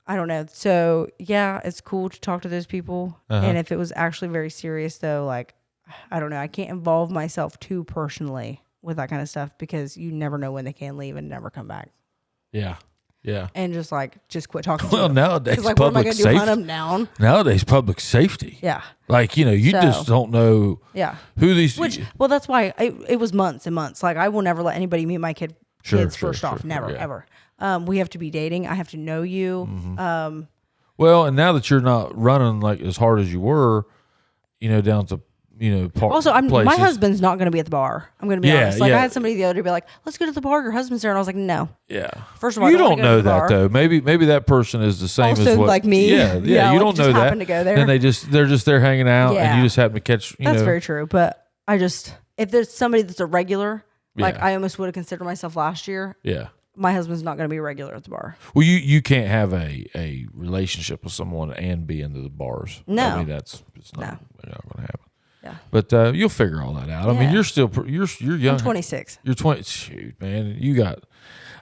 I don't know. So yeah, it's cool to talk to those people. And if it was actually very serious though, like, I don't know, I can't involve myself too personally with that kind of stuff because you never know when they can leave and never come back. Yeah. Yeah. And just quit talking well, to them. nowadays, like, public what am I going to do, safety. hunt them down? Nowadays, public safety. Yeah. Like, you just don't know who these... Well, that's why it was months and months. Like, I will never let anybody meet my kids first off. Never, ever. We have to be dating. I have to know you. Mm-hmm. Well, and now that you're not running like as hard as you were, down to... Also, my husband's not going to be at the bar. I'm going to be honest. Like I had somebody the other day be like, "Let's go to the bar. Your husband's there," and I was like, "No." Yeah. First of all, you don't know that though. Maybe that person is the same also as what, like me. Yeah. You don't know that. To go there. And they're just there hanging out, and you just happen to catch. That's very true. But if there's somebody that's a regular, like I almost would have considered myself last year. Yeah. My husband's not going to be a regular at the bar. Well, you can't have a relationship with someone and be into the bars. No. I mean it's not going to happen. Yeah. But you'll figure all that out. Yeah. I mean, you're young. I'm 26. You're 20. Shoot, man,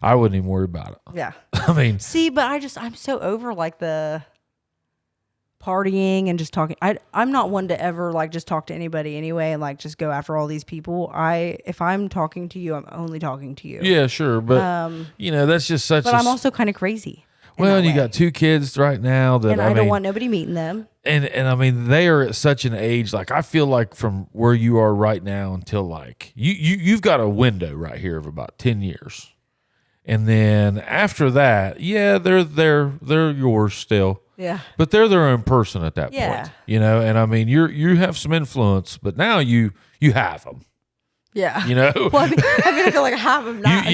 I wouldn't even worry about it. Yeah. I mean, see, but I'm so over like the partying and just talking. I'm not one to ever like just talk to anybody anyway and like just go after all these people. If I'm talking to you, I'm only talking to you. Yeah, sure, but that's just such. But I'm also kind of crazy. Well, and you got 2 kids right now that and I don't want nobody meeting them. And I mean, they are at such an age. Like I feel like from where you are right now until like you've got a window right here of about 10 years, and then after that, they're yours still. Yeah. But they're their own person at that point. And I mean, you have some influence, but now you have them. Yeah. Well, I mean, I feel like I have them now.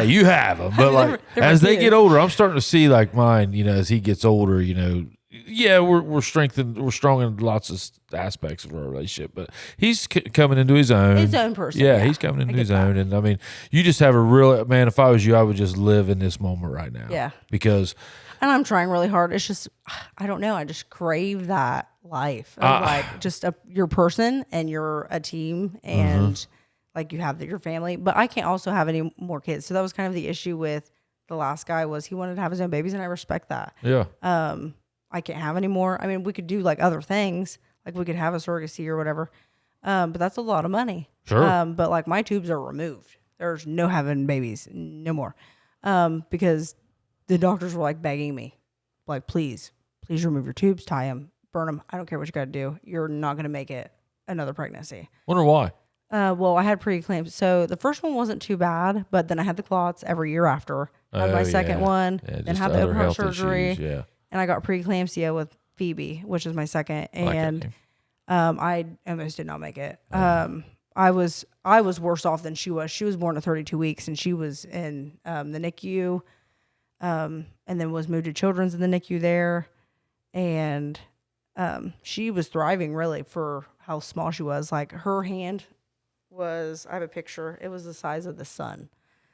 You have them. But like as they get older, I'm starting to see like mine, as he gets older, we're strong in lots of aspects of our relationship, but he's coming into his own. His own person. Yeah, he's coming into his own. And I mean, you just have a real, man, if I was you, I would just live in this moment right now. Yeah. Because. And I'm trying really hard. It's just, I don't know. I just crave that life of like just your person and you're a team and like you have your family, but I can't also have any more kids. So that was kind of the issue with the last guy was he wanted to have his own babies and I respect that. Yeah. I can't have any more. I mean, we could do like other things, like we could have a surrogacy or whatever. But that's a lot of money. Sure. But like my tubes are removed. There's no having babies, no more. Because the doctors were like begging me, like, please remove your tubes, tie them, burn them. I don't care what you got to do. You're not going to make it another pregnancy. Wonder why? Well, I had preeclampsia. So the first one wasn't too bad, but then I had the clots every year after. I had my second one, then had the open heart surgery. Issues, and I got preeclampsia with Phoebe, which is my second. And I almost did not make it. I was worse off than she was. She was born at 32 weeks, and she was in the NICU, and then was moved to Children's in the NICU there. And she was thriving, really, for how small she was. Like, her hand was, I have a picture, it was the size of the sun.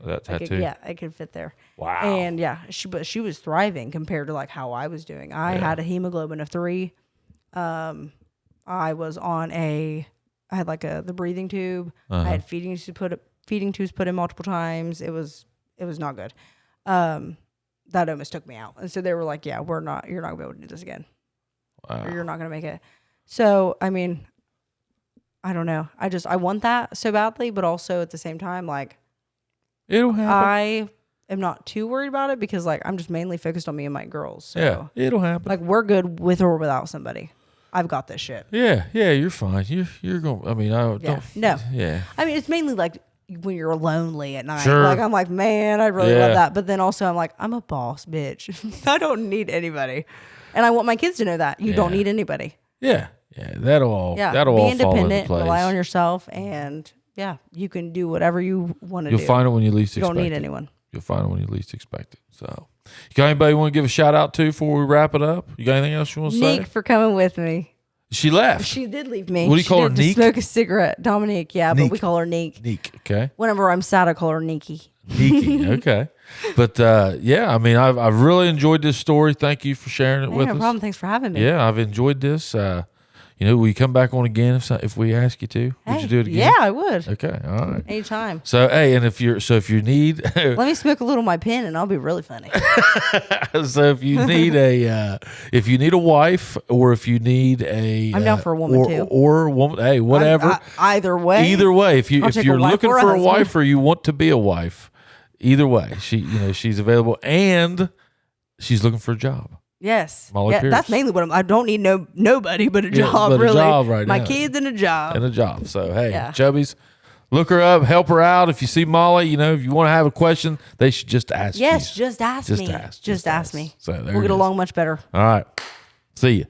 That tattoo? It could fit there. Wow. And she was thriving compared to like how I was doing. I had a hemoglobin of 3. I was on I had like the breathing tube. I had feeding tubes put in multiple times. It was not good. That almost took me out. And so they were like, yeah, you're not gonna be able to do this again. Wow. Or you're not gonna make it. So, I mean, I don't know. I want that so badly, but also at the same time, like, it'll happen. I am not too worried about it because, like, I'm just mainly focused on me and my girls. So, yeah, it'll happen. Like, we're good with or without somebody. I've got this shit. Yeah, you're fine. You're going. I mean, I don't. No. Yeah. I mean, it's mainly like when you're lonely at night. Sure. Like, I'm like, man, I really love that. But then also, I'm like, I'm a boss bitch. I don't need anybody, and I want my kids to know that you don't need anybody. Yeah. That'll all. That'll be all fall into independent, place. rely on yourself, and you can do whatever you want to do. You'll find it when you least expect it. You don't need anyone. You'll find it when you least expect it. So, you got anybody you want to give a shout out to before we wrap it up? You got anything else you want to say? Neek for coming with me. She left. She did leave me. What do you call her, Neek? Smoke a cigarette. Dominique, yeah, Neek. but we call her Neek. Neek, okay. Whenever I'm sad, I call her Neeky. Neeky, okay. But I mean, I've really enjoyed this story. Thank you for sharing it with us. No problem. Thanks for having me. Yeah, I've enjoyed this. Will you come back on again if we ask you to? Would you do it again? Yeah, I would. Okay, all right. Anytime. So hey, and if you need, let me smoke a little of my pen, and I'll be really funny. So if you need a wife, or if you need I'm down for a woman too, or a woman. Hey, whatever. Either way. If you're looking for a wife or you want to be a wife, either way, she's available and she's looking for a job. Yes. Molly Pierce. That's mainly what I don't need nobody but a job, but really. A job right my now. kids and a job. And a job. So, hey, Chubbies, look her up, help her out. If you see Molly, if you want to have a question, they should just ask you. Yes, just ask me. Just ask me. So we'll get along much better. All right. See you.